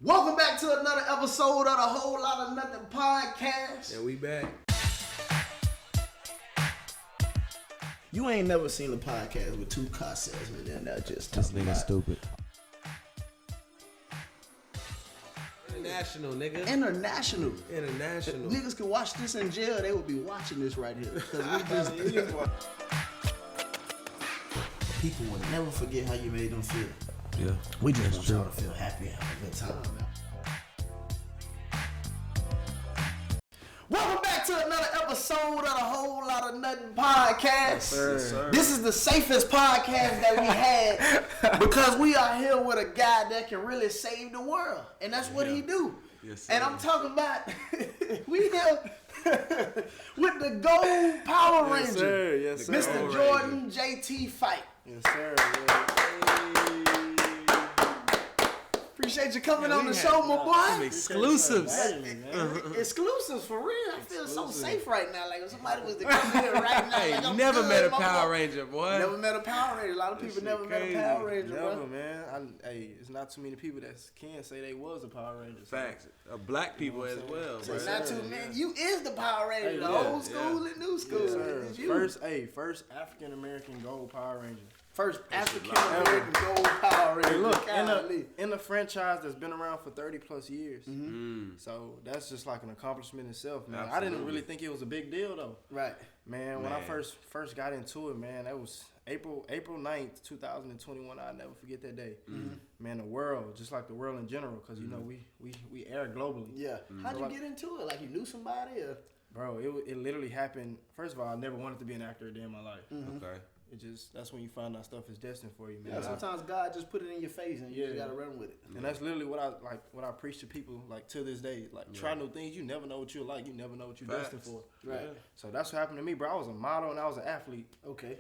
Welcome back to another episode of the Whole Lot of Nothing podcast. Yeah, we back. You ain't never seen a podcast with two car salesmen and they're just This talking nigga about stupid. International, nigga. international. International. If niggas could watch this in jail, they would be watching this right here. Because we just people will never forget how you made them feel. Yeah. We just want y'all to feel happy and have a good time. Welcome back to another episode of the Whole Lot of Nothing podcast. Yes, sir. This is the safest podcast that we had because we are here with a guy that can really save the world, and that's what he do. Yes, sir. And I'm talking about we here with the Gold Power Ranger, Yes, sir. Mr. Jordon T Fite. Yes, sir. Appreciate you coming on the show, my boy. Exclusives. Exclusives for real. I feel so safe right now. Like if somebody was to come here right now. Hey, like I'm never good, met a my Power boy. Ranger, boy. Never met a Power Ranger. A lot of people never met a Power Ranger, Never, bro. man. It's not too many people that can say they was a Power Ranger. So. Facts. Black people as well, So bro. not too many. You is the Power Ranger, Hey, the yeah, old school and new school. Yes, sir. It's you. First African American Gold Power Ranger. First African American Gold Power Ranger. Hey, look, Golly. in a franchise that's been around for 30 plus years. Mm. So that's just like an accomplishment itself, man. Absolutely. I didn't really think it was a big deal though. Right. Man, when I first got into it, man, that was April 9th, 2021. I'll never forget that day. Man, the world, just like the world in general, because you know we air globally. Yeah. How'd you get into it? Like you knew somebody or? Bro, it literally happened. First of all, I never wanted to be an actor a day in my life. Okay. That's when you find out stuff is destined for you, man. Yeah, sometimes God just put it in your face and you just gotta run with it. And that's literally what I preach to people like to this day. Like try new things. You never know what you're like. You never know what you're destined for. Right. Yeah. So that's what happened to me, bro. I was a model and I was an athlete. Okay.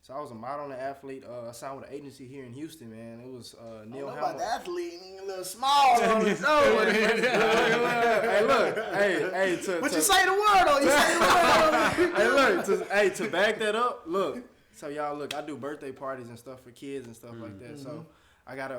So I was a model and an athlete. I signed with an agency here in Houston, man. It was Neil I know Hamilton. about the athlete, a little small on his nose. Hey, look. Hey, But you say the word though. You say the word. Hey, look. To back that up, look. So y'all look, I do birthday parties and stuff for kids and stuff like that. So I gotta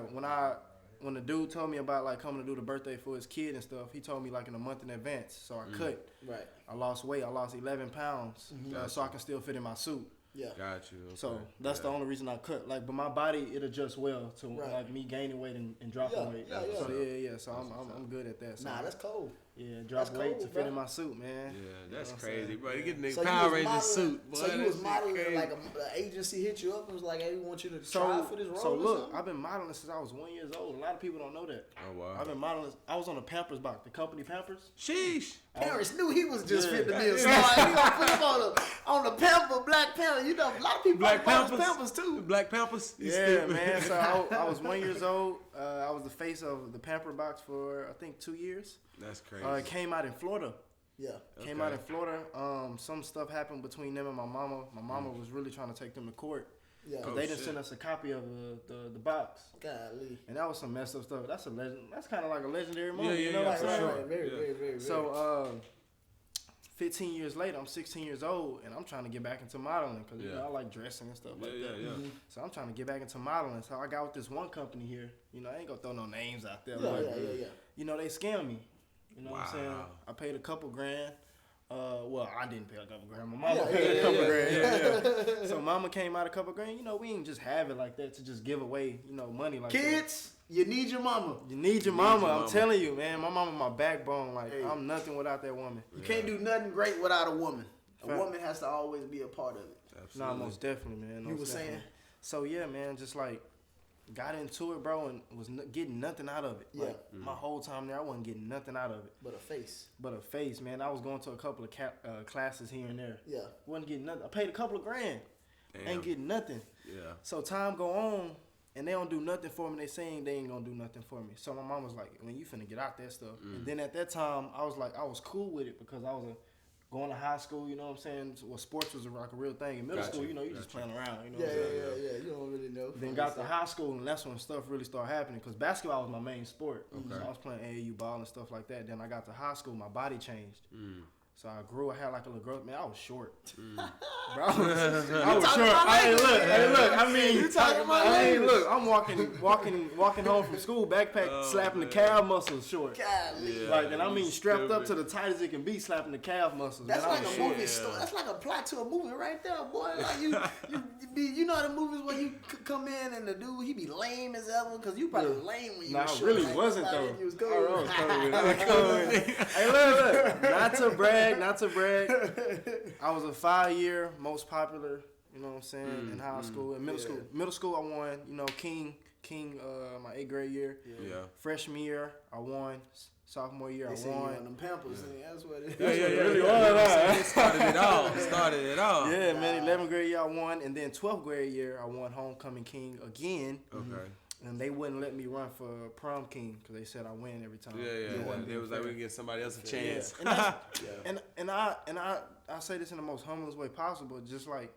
when the dude told me about like coming to do the birthday for his kid and stuff, he told me like in a month in advance. So I cut. Right. I lost weight. I lost 11 pounds, so I can still fit in my suit. Yeah. Got you. Okay. So that's the only reason I cut. Like, but my body it adjusts well to like me gaining weight and dropping weight. Yeah. So yeah. So I'm good at that. So Nah, that's cold. yeah, drop that's weight cool, to bro. fit in my suit, man. Yeah, that's You know what I'm crazy, saying? bro. You get the So Power you was Ranger modeling, suit, boy. so you that was shit modeling crazy. like an agency hit you up and was like, hey, we want you to try So, for this role. so or look, something? I've been modeling since I was 1 year old. A lot of people don't know that. Oh, wow. I've been modeling. I was on the Pampers box, the company Pampers. Sheesh. Parents knew he was just Yeah. fit to be a star. He gonna put him on the Pamper, Black Panther. You know, a lot of people Black like Pampers. Pampers too. Black Pampers. You Yeah, stupid. man. So I was 1 year old. I was the face of the Pamper box for I think 2 years. That's crazy. It came out in Florida. Yeah. Came out in Florida. Some stuff happened between them and my mama. My mama was really trying to take them to court. Yeah. Cause Oh, they didn't shit. send us a copy of the box. Golly. And that was some messed up stuff. That's a legend. That's kind of like a legendary moment. Yeah, you know yeah, what I'm for saying? sure. Right, very, very. So, 15 years later, I'm 16 years old, and I'm trying to get back into modeling because you know, I like dressing and stuff like that. Yeah. So I'm trying to get back into modeling. So I got with this one company here. You know, I ain't gonna throw no names out there. Yeah. You know, they scammed me. You know what I'm saying? Wow. I paid a couple grand. Well, I didn't pay a couple grand. My mama paid a couple grand. Yeah. So mama came out a couple grand. You know, we ain't just have it like that to just give away, you know, money like that. Kids, you need your mama. You need your mama. I'm telling you, man. My mama my backbone. Like, Hey. I'm nothing without that woman. You can't do nothing great without a woman. A woman has to always be a part of it. Nah, most definitely, man. You were saying? So, yeah, man, just like got into it, bro, and was getting nothing out of it. Yeah. Like, my whole time there, I wasn't getting nothing out of it. But a face. But a face, man. I was going to a couple of classes here and there. Yeah. Wasn't getting nothing. I paid a couple of grand. Damn. Ain't getting nothing. Yeah. So time go on, and they don't do nothing for me. They saying they ain't gonna do nothing for me. So my mom was like, "When you finna get out that stuff." And then at that time, I was like, I was cool with it because I was going to high school. You know what I'm saying? Well, sports was like a real thing. In middle school, you know, you just playing around. You know what I'm saying? Yeah. You don't really know. Then got to high school, and that's when stuff really started happening. Because basketball was my main sport. So I was playing AAU ball and stuff like that. Then I got to high school, my body changed. So I grew. I had like a little growth. Man, I was short. Bro, I You was talking short. about Hey, language? look. I mean, You talking about hey, language? look. I'm walking home from school, backpack, slapping the calf muscles short. Golly. Like, and I mean, strapped up to the tight as it can be, slapping the calf muscles. That's man, I like was a short. movie story. That's like a plot to a movie right there, boy. Like you know the movies where you come in and the dude he be lame as ever because you probably lame when you Nah, was I short. really like, wasn't like, though. You was cool. I was cool with it. Hey, look. Not to brag. I was a 5-year most popular. You know what I'm saying? In high school, in middle school, I won. You know, King. My 8th grade year. Yeah. Freshman year, I won. Sophomore year, They I won. on them Pampers. That's what it is. Yeah. Really was. Started it all. Yeah, man. 11th grade year, I won, and then 12th grade year, I won homecoming king again. Okay. And they wouldn't let me run for prom king because they said I win every time. They was like, we can give somebody else a chance. And I say this in the most humblest way possible. Just like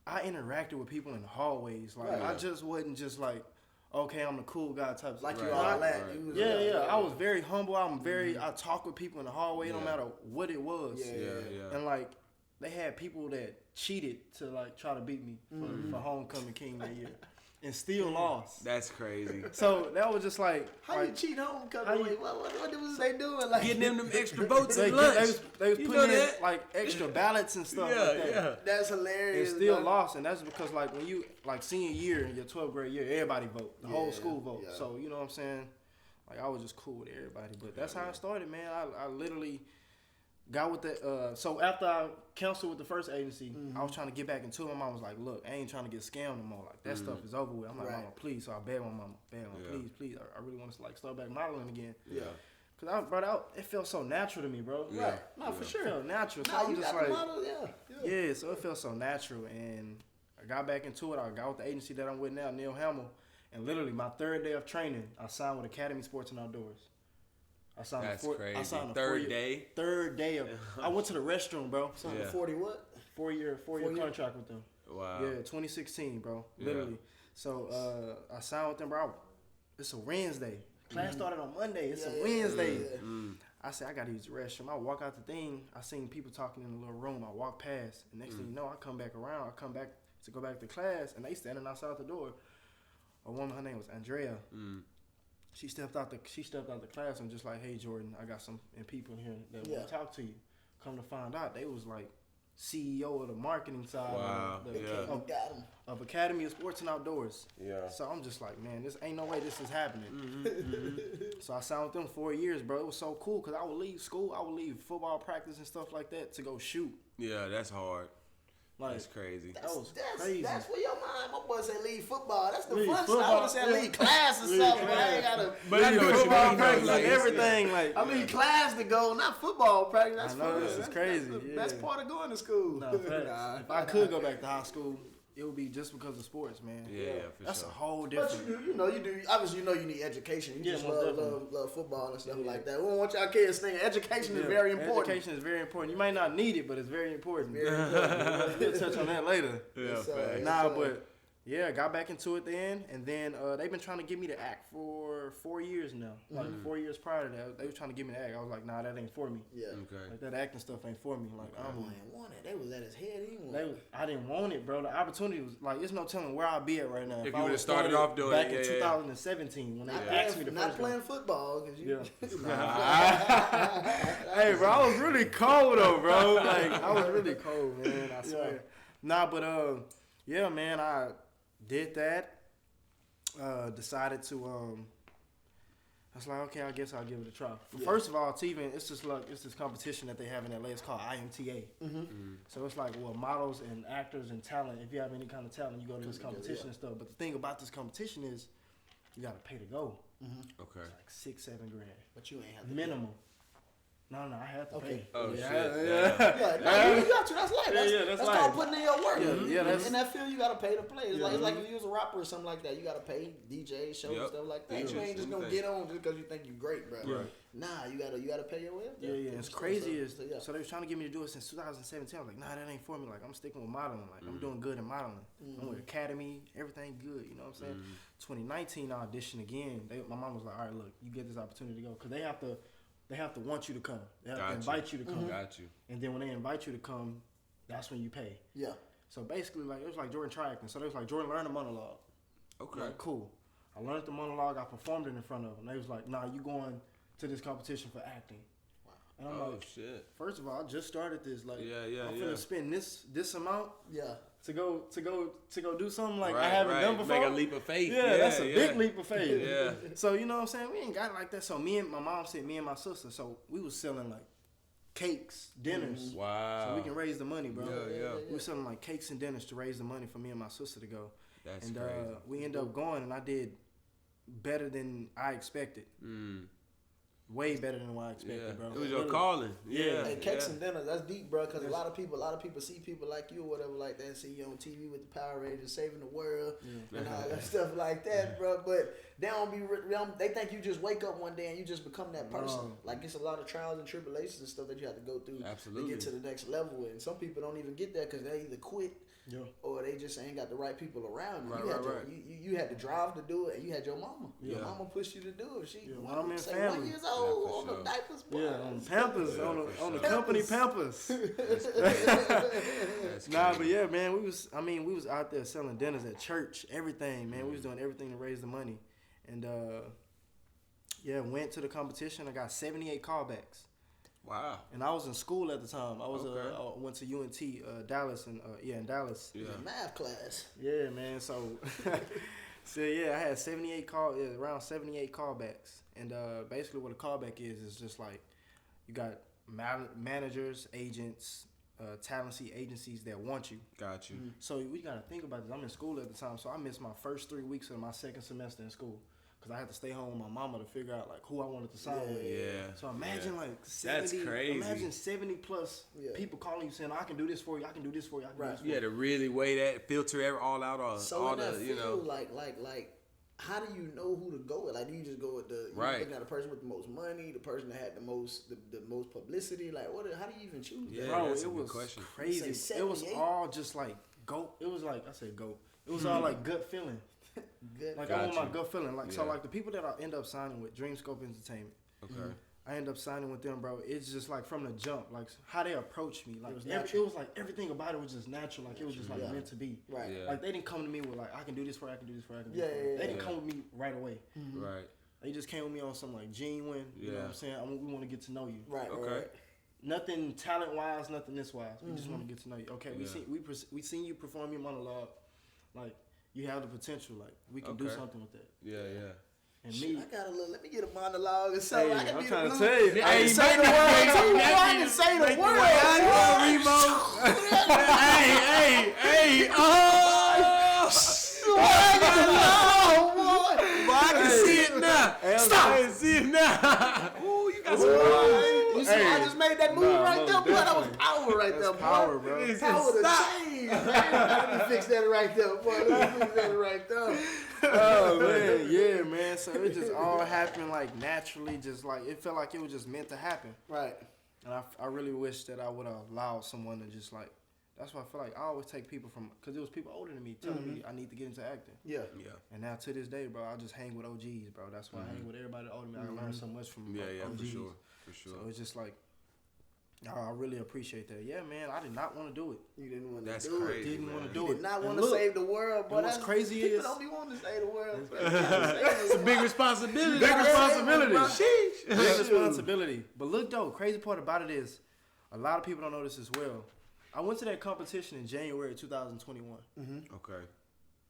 I interacted with people in the hallways. Like I just wasn't just like, okay, I'm the cool guy type. Like you Right, all that. right. You was I was very humble. I talk with people in the hallway, no matter what it was. Yeah. And like they had people that cheated to like try to beat me for homecoming king that year, and still lost. That's crazy. So that was just like How you cheat homecoming? What was they doing? Like Getting them extra votes they at lunch. they was You putting know in that? like extra ballots and stuff like that. That's hilarious. And still man. lost, and that's because like when you like senior year, your 12th grade year, everybody vote, the whole school vote. Yeah. So you know what I'm saying? Like I was just cool with everybody, but that's how it started, man. I literally got with the so after I canceled with the first agency, I was trying to get back into it. My mom was like, "Look, I ain't trying to get scammed no more. Like that stuff is over with." I'm like, "Mama, please." So I begged my mama, please. I really want to like start back modeling again. Yeah. Cause I brought out, it felt so natural to me, bro. Yeah. Right. No, for It sure. felt natural. So No, I'm you just got like, the model, yeah, so it felt so natural, and I got back into it. I got with the agency that I'm with now, Neil Hamill, and literally my 3rd day of training, I signed with Academy Sports and Outdoors. That's crazy. I signed a Third day? 3rd day of. I went to the restroom, bro. Signed a 40 what? 4-year contract with them. Wow. Yeah, 2016, bro. Yeah. Literally. So I signed with them, bro. It's a Wednesday. Class started on Monday. It's a Wednesday. I said, I gotta use the restroom. I walk out the thing. I seen people talking in the little room. I walk past. And next thing you know, I come back around. I come back to go back to class. And they standing outside the door. A woman, her name was Andrea. She stepped out the class and just like, hey Jordan, I got some people here that want to talk to you. Come to find out, they was like CEO of the marketing side of Academy of Sports and Outdoors. Yeah. So I'm just like, man, this ain't no way this is happening. So I signed with them 4 years, bro. It was so cool because I would leave school, I would leave football practice and stuff like that to go shoot. Yeah, that's hard. Like, That's crazy. That was crazy. That's where your mind. My boy said leave football. That's the Leave fun football, stuff. I would say leave class or something. I ain't gotta. But I know what you football mean, practice, though, like like, everything, like I mean, class to go, not football practice. That's I know, fun. this is That's crazy, the yeah. best part of going to school. Nah, facts. If I could go back to high school, it would be just because of sports, man. Yeah, for That's sure. a whole But different. you do. Obviously, you need education. You just most love definitely. football and stuff like that. We don't want y'all kids thinking education is very important. Education is very important. You might not need it, but it's very important. We'll touch on that later. Yeah, So, facts. Nah, but yeah, got back into it then, and then they've been trying to get me to act for 4 years now. Like 4 years prior to that, they were trying to get me to act. I was like, nah, that ain't for me. Yeah. Okay. Like that acting stuff ain't for me. Like I didn't want it. They was at his head. He wanted it. I didn't want it, bro. The opportunity was like, it's no telling where I'd be at right now. If you I would've would've started off doing back it, in yeah, 2017 when they Not asked me the not first playing time. football because you. Hey, bro, I was really cold though, bro. Like I was really cold, man. I swear. Nah, but yeah, man, I did that. Decided to I was like, okay, I guess I'll give it a try. But first of all, TVN, it's this competition that they have in LA. It's called IMTA. So it's like, well, models and actors and talent. If you have any kind of talent, you go to this competition and stuff. But the thing about this competition is, you gotta pay to go. Okay. Like $6-7 grand. But you ain't have to. Minimum. No, I had to pay. Oh, yeah, shit. Yeah, no, you got to. That's life. that's That's life. called putting in your work. that's- in that field, you gotta pay to play. It's like if you was a rapper or something like that, you gotta pay DJ shows and stuff like that. You ain't just gonna get on just because you think you great, bro. Right. Nah, you gotta pay your way up there. Yeah. It's crazy. So, So they was trying to get me to do it since 2017. I was like, nah, that ain't for me. Like, I'm sticking with modeling. Like, I'm doing good in modeling. I'm with Academy, everything good. You know what I'm saying? 2019, I auditioned again. My mom was like, all right, look, you get this opportunity to go. Because they have to they have to want you to come. They have to Got invite you to come. Got you. And then when they invite you to come, that's when you pay. Yeah. So basically, like, it was like Jordon triacting. So they was like, Jordon, learn the monologue. Okay. Like, cool. I learned the monologue. I performed it in front of them. They was like, nah, you going to this competition for acting. Wow. And I'm like, shit. First of all, I just started this. Like, I'm yeah. finna spend this amount. Yeah. To go do something like I haven't done before. Make a leap of faith. Yeah, that's a big leap of faith. Yeah. So you know what I'm saying? We ain't got it like that. So me and my mom said, me and my sister, so we was selling like cakes, dinners. Wow. So we can raise the money, bro. Yeah. We were selling like cakes and dinners to raise the money for me and my sister to go. That's and crazy. we ended up going, and I did better than I expected. Way better than what I expected, bro. It was your calling. Yeah. Hey, cakes and dinner, that's deep, bro. Because a lot of people see people like you or whatever like that, see you on TV with the Power Rangers saving the world and all that stuff like that, bro. But they think you just wake up one day and you just become that person. Like it's a lot of trials and tribulations and stuff that you have to go through to get to the next level. And some people don't even get there because they either quit. Yeah. Or they just ain't got the right people around you. You had to drive to do it, and you had your mama. Your mama pushed you to do it. She mom and say family. 1 year old on the diapers, boy. Yeah, on Pampers, on the company Pampers. That's Nah, but yeah, man, we was out there selling dinners at church, everything, man. We was doing everything to raise the money, and went to the competition. I got 78 callbacks. Wow. And I was in school at the time. I was I went to UNT Dallas in Dallas. Yeah. Math class. Yeah, man. So I had around 78 callbacks. And basically what a callback is just like you got managers, agents, talent agencies that want you. Got you. So we got to think about this. I'm in school at the time, so I missed my first 3 weeks of my second semester in school. Because I had to stay home with my mama to figure out like who I wanted to sign with. Yeah. So imagine like 70, that's crazy. Imagine 70 plus people calling you saying, I can do this for you, I can do this for you, I can do this for you. You had to really weigh that, filter all out on all the, you know. Like, how do you know who to go with? Like, do you just go with the looking at the person with the most money, the person that had the most publicity? Like, how do you even choose that? Bro, it was crazy. It was all just like goat. It was like, I said goat. It was all like gut feeling. Like I want my gut feeling. Like so, like the people that I end up signing with, Dreamscope Entertainment. Okay. I end up signing with them, bro. It's just like from the jump, like how they approached me. Like it was like everything about it was just natural. Like it was just like meant to be. Right. Yeah. Like they didn't come to me with like I can do this for you, I can do this for you, I can do this for you. They didn't come with me right away. Right. They just came with me on some like genuine. You know what I'm saying? We want to get to know you. Right. Okay. Right. Nothing talent wise, nothing this wise. We just want to get to know you. Okay. We seen you perform your monologue. Like. You have the potential, like we can do something with that. Yeah. And me, I got a little. Let me get a monologue or something. I can I'm be trying the to tell you. I can say the word. I can say the word. Hey. I can see it now. Stop. I can see it now. Ooh, you got some. You see, I just made that move right there, boy. That was power right there, boy. Power, bro. Power to change, man. Let me fix that right there, boy. Oh man, yeah, man. So it just all happened like naturally, just like it felt like it was just meant to happen. Right. And I really wish that I would have allowed someone to just like. That's why I feel like I always take people from, because it was people older than me telling me I need to get into acting. Yeah. And now to this day, bro, I just hang with OGs, bro. That's why I hang with everybody older than me. I learn so much from OGs. For sure. So it's just like, I really appreciate that. Yeah, man, I did not want to do it. You didn't want to do That's it. crazy. Didn't want to do you it. Did not want to save the world, but what's crazy people is don't be wanting to save the world. It's a big responsibility. Big responsibility. Sheesh. Big responsibility. But look though, crazy part about it is, a lot of people don't know this as well. I went to that competition in January 2021. Okay.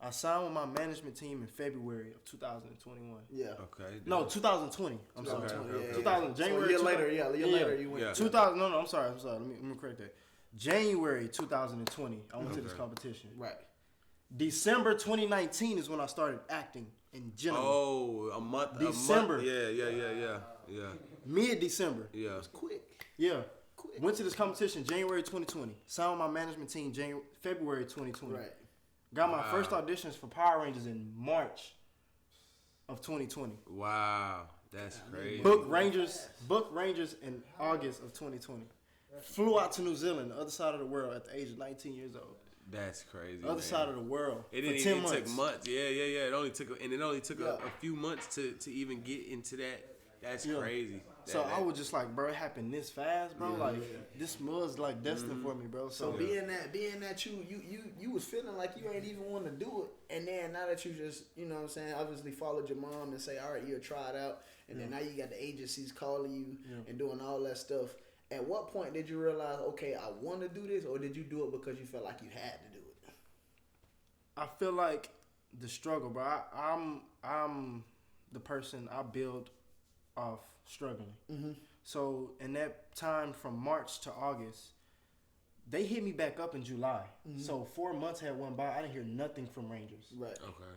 I signed with my management team in February of 2021. Yeah. Okay. No, 2020. I'm sorry. Okay. 2000 January. So a year later, you went. Yeah. 2000. No, I'm sorry. Let me correct that. January 2020. I went to this competition. Right. December 2019 is when I started acting in general. Oh, a month. December. Yeah. Mid-December. Yeah. It was quick. Yeah. Went to this competition January 2020. Signed with my management team February 2020. Right. Got my first auditions for Power Rangers in March of 2020. Wow, that's crazy. Booked Rangers in August of 2020. Flew out to New Zealand, the other side of the world, at the age of 19 years old. That's crazy. Other side of the world. It for 10 months. took months. Yeah. It only took a few months to even get into that That's crazy. So I was just like, bro, it happened this fast, bro. Like this was like destined for me, bro. So being that you was feeling like you ain't even want to do it, and then now that you just, you know what I'm saying, obviously followed your mom and say, all right, you'll try it out, and then now you got the agencies calling you and doing all that stuff. At what point did you realize, okay, I want to do this, or did you do it because you felt like you had to do it? I feel like the struggle, bro. I'm the person I build off struggling. Mm-hmm. So in that time from March to August, they hit me back up in July. Mm-hmm. So 4 months had went by. I didn't hear nothing from Rangers. Right. Okay.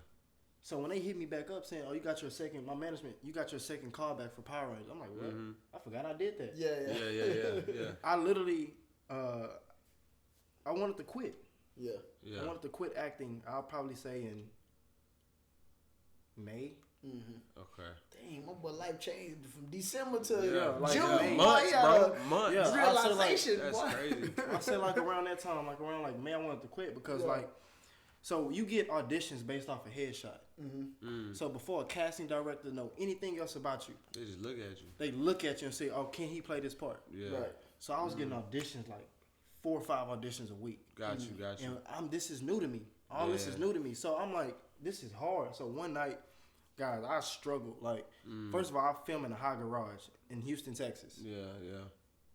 So when they hit me back up saying, "Oh, you got your second," my management, "You got your second call back for Power Rangers." I'm like, "What? I forgot I did that." Yeah. I literally, I wanted to quit. Yeah. I wanted to quit acting. I'll probably say in May. Mm-hmm. Okay. Dang, my boy life changed from December to June. Months, bro. Months. Yeah, realization. That's crazy. I said like around that time, like May, I wanted to quit because so you get auditions based off a headshot. Mm-hmm. So before a casting director know anything else about you, they just look at you. They look at you and say, "Oh, can he play this part?" Yeah. Right. So I was getting auditions like 4 or 5 auditions a week. Got you. And this is new to me. All this is new to me. So I'm like, this is hard. So one night, guys, I struggled. Like, first of all, I film in a high garage in Houston, Texas. Yeah.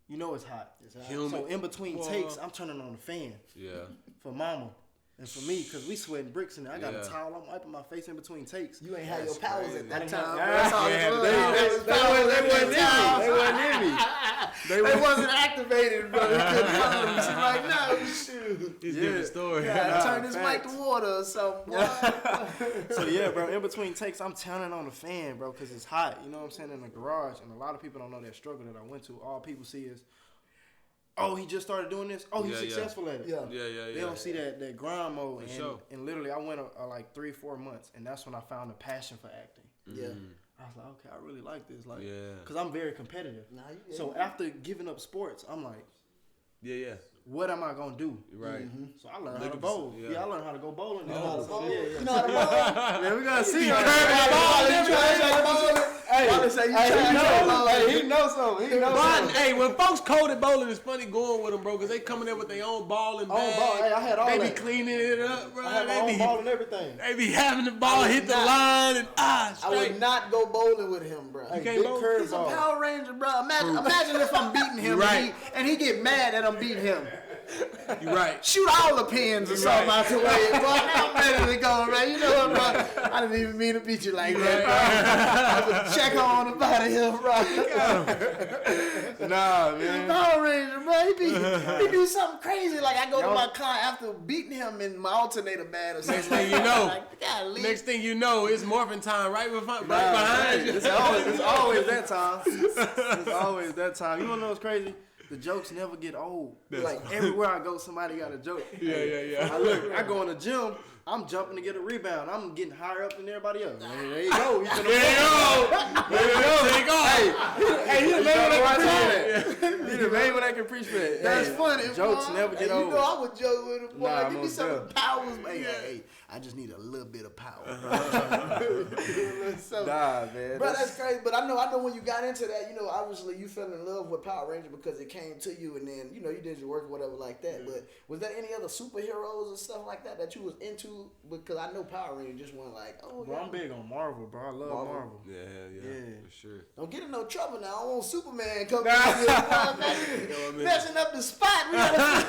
You know it's hot. Humid. So in between takes, I'm turning on the fan. Yeah. For mama. And for me, because we sweating bricks in there. I got a towel. I'm wiping my face in between takes. You ain't had your powers crazy. at that time. time. That's all They wasn't activated, bro. They couldn't follow me. She's like, no, shoot. It's a different story. Turn this mic to water or something. So yeah, bro, in between takes, I'm turning on the fan, bro, because it's hot. You know what I'm saying? In the garage. And a lot of people don't know that struggle that I went to. All people see is, oh, he just started doing this. Oh, he's successful at it. Yeah. They don't see that grind mode. Sure. And literally, I went like 3-4 months, and that's when I found a passion for acting. Yeah. I was like, okay, I really like this. Like, Yeah. because I'm very competitive. So after giving up sports, I'm like, Yeah. what am I going to do? Right. So I learned how to bowl. Yeah, I learned how to go bowling. You know how to bowl? Yeah. You know how to bowl? Man, we got to see. He knows something. Hey, when folks cold at bowling, it's funny going with them, bro, because they coming in with their own ball and bag. Hey, I had all they that. be cleaning it up, bro. I had my own ball and everything. They be having the ball hit the line and I straight. would not go bowling with him, bro. You can't bowl? He's a Power Ranger, bro. Imagine if I'm beating him and he get mad that I'm beating him. You right. Shoot all the pins or something out the way, bro. I'm ready to go, man. You know what, bro? I didn't even mean to beat you like that, bro. I would check on about him, bro. Nah, man. Power Ranger, bro. He do something crazy. Like I go to my car after beating him in my alternator bad or something. Next thing you know, like, next thing you know, it's morphin' time right behind you. It's always that time. It's always that time. You wanna know what's crazy? The jokes never get old. Like everywhere I go, somebody got a joke. Yeah. I go in the gym. I'm jumping to get a rebound. I'm getting higher up than everybody else. There you go. There you go. Hey, he the man when I can preach for that. That's funny. Jokes boy. never get old. You know I would joke with him, boy. Nah, Give me most some definitely. powers, man. Hey, I just need a little bit of power. So, Nah, man. bro, that's crazy. But I know when you got into that, you know, obviously you fell in love with Power Ranger because it came to you, and then you know you did your work, or whatever, like that. But was there any other superheroes or stuff like that you was into? Because I know Power Ranger just went like, oh, Bro, I'm big on Marvel, bro. I love Marvel. Yeah, for sure. Don't get in no trouble now. I don't want Superman coming out here, messing up the spot. We gotta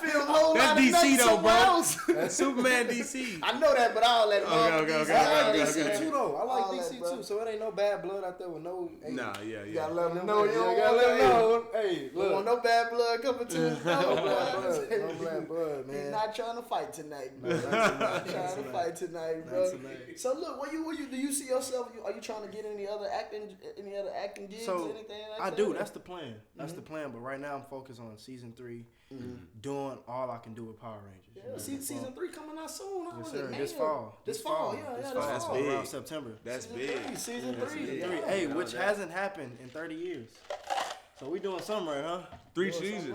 feel a whole lot That's of DC nuts though, somewhere bro. else. That's Superman DC. I know that, but I'll let it Okay. I like DC too, though. I like All that, DC bro. too. So it ain't no bad blood out there with no. Hey, Nah, yeah. You gotta let them know. You don't gotta want let them that. know. Hey, You don't want look. no bad blood coming to his No nose. black blood, man. He's not trying to fight tonight, bro. Not tonight. Not trying to fight tonight, bro. Not tonight. So look, do you see yourself? Are you trying to get any other acting gigs? So anything like I that? do. That's the plan. That's the plan. But right now I'm focused on season 3, doing all I can do with Power Rangers. Yeah, You know, season 3 coming out soon. Huh? Yes, Was sir. it May This or- fall. This fall. Yeah, this fall. That's Fall. big. Around September. That's big. Season 3. Three. Hey, which hasn't happened in 30 years. So we doing something right, huh? 3 seasons.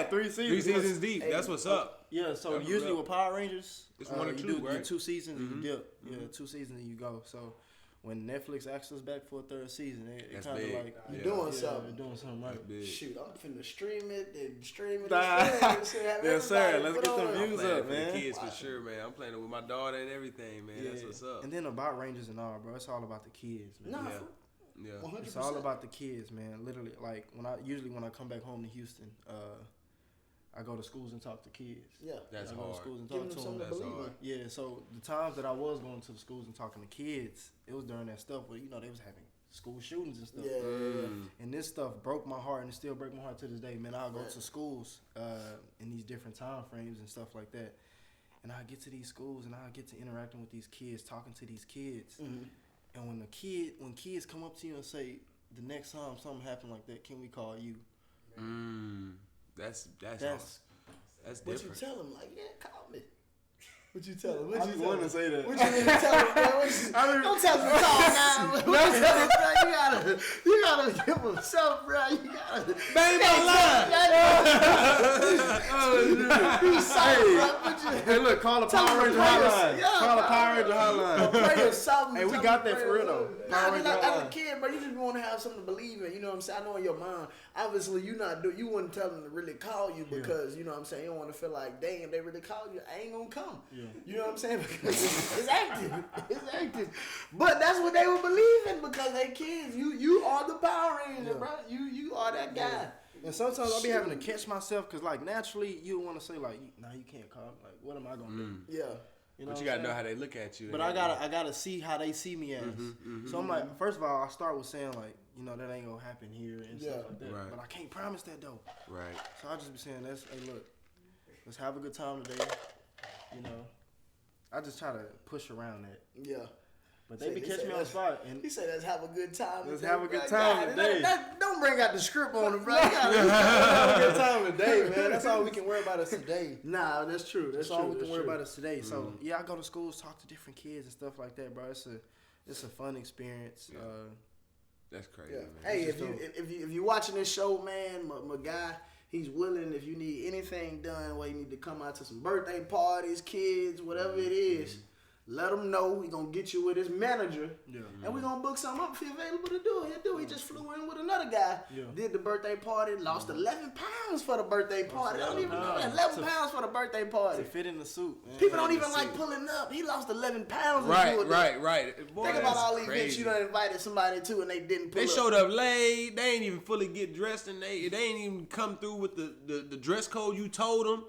3 seasons. 3 seasons deep. That's what's up. Yeah, so That's usually real. with Power Rangers, It's 1 or you 2, do right? 2 seasons and you dip. Yeah, 2 seasons and you go. So when Netflix asked us back for a third season, it kind of like you're doing something. You're doing something right. Shoot, I'm finna stream it and stream it. Yes, sir. Let's get them views up, man. For the kids for sure, man. I'm playing it with my daughter and everything, man. That's what's up. And then about Rangers and all, bro. It's all about the kids, man. Yeah. 100%. It's all about the kids, man. Literally, like when I come back home to Houston, I go to schools and talk to kids. Yeah, that's hard. Go to schools and talk to them. That's hard. Yeah, so the times that I was going to the schools and talking to kids, it was during that stuff where they was having school shootings and stuff. Yeah. And this stuff broke my heart, and it still breaks my heart to this day, man. I'll go to schools in these different time frames and stuff like that, and I get to these schools and I get to interacting with these kids, talking to these kids. Mm-hmm. And when kids come up to you and say, the next time something happened like that, can we call you? That's different. What you tell them? Like, call me. What you tell them? I want to say that. What you tell them, man? Don't tell them to call now. Don't tell them, bro. You gotta give them something, bro. You gotta. Bang my line. You sorry, bro. Hey, look, call the Power Ranger hotline. Call the Power Ranger hotline. Pray or something. Hey, we got that for real though. As a kid, bro, you just want to have something to believe in. You know what I'm saying? I know in your mind, obviously, you wouldn't tell them to really call you because you know what I'm saying. You don't want to feel like, dang, if they really call you, I ain't gonna come. Yeah. You know what I'm saying? Because it's active. It's active. But that's what they would believe in because they kids. You are the Power Ranger, bro. You are that guy. Yeah. And sometimes I'll be having to catch myself because, like, naturally, you want to say, like, nah, you can't call. Like, what am I going to do? Yeah. But you got to know how they look at you. But I gotta see how they see me as. So I'm like, first of all, I start with saying, like, that ain't going to happen here and stuff like that. Right. But I can't promise that, though. Right. So I'll just be saying, hey, look, let's have a good time today. I just try to push around that. Yeah. But they be catching me on the spot. And he said, let's have a good time today. Let's have a good time today. Don't bring out the script on it, bro. Let's have a good time today, man. That's all we can worry about us today. Nah, that's true. That's all we can worry about us today. So, I go to schools, talk to different kids and stuff like that, bro. It's a fun experience. Yeah. That's crazy, man. Hey, if you're watching this show, man, my guy, he's willing if you need anything done, where you need to come out to some birthday parties, kids, whatever it is. Let him know. We gonna get you with his manager, and we gonna book something up if you're available to do it. He'll do it. He just flew in with another guy. Did the birthday party. Lost 11 pounds for the birthday party. I don't even know that. 11 pounds for the birthday party. To fit in the suit, man. People don't even like pulling up. He lost 11 pounds. Right. Boy, think about all the events you done invited somebody to, and they didn't pull up. They showed up late. They ain't even fully get dressed, and they ain't even come through with the dress code you told them.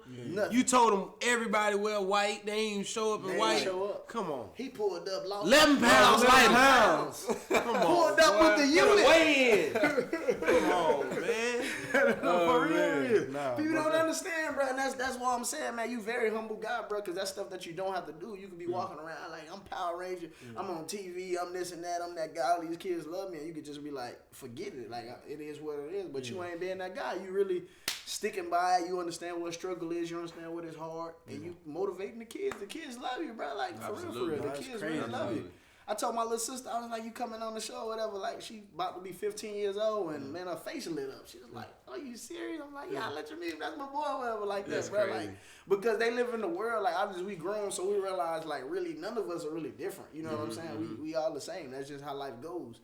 You told them everybody wear white. They ain't even show up in white. Come on. He pulled up, lost 11 pounds. 11 pounds. Come on. Pulled up with the unit. Weigh in. Come on, man. For real. Nah, people don't understand, bro. And that's why I'm saying, man, you very humble guy, bro, because that's stuff that you don't have to do. You can be walking around like, I'm Power Ranger. I'm on TV. I'm this and that. I'm that guy. All these kids love me. And you could just be like, forget it. Like, it is what it is. But you ain't being that guy. You really sticking by it. You understand what struggle is. You understand what is hard. And you motivating the kids. The kids love you, bro. Like, for real. The kids really love you. I told my little sister, I was like, you coming on the show or whatever. Like, she about to be 15 years old, and man, her face lit up. She was like, are you serious? I'm like, yeah, I'll let you meet. That's my boy or whatever like that, bro. Crazy. Like, because they live in the world, like, obviously we grown, so we realize, like, really none of us are really different. You know what I'm saying? We all the same. That's just how life goes.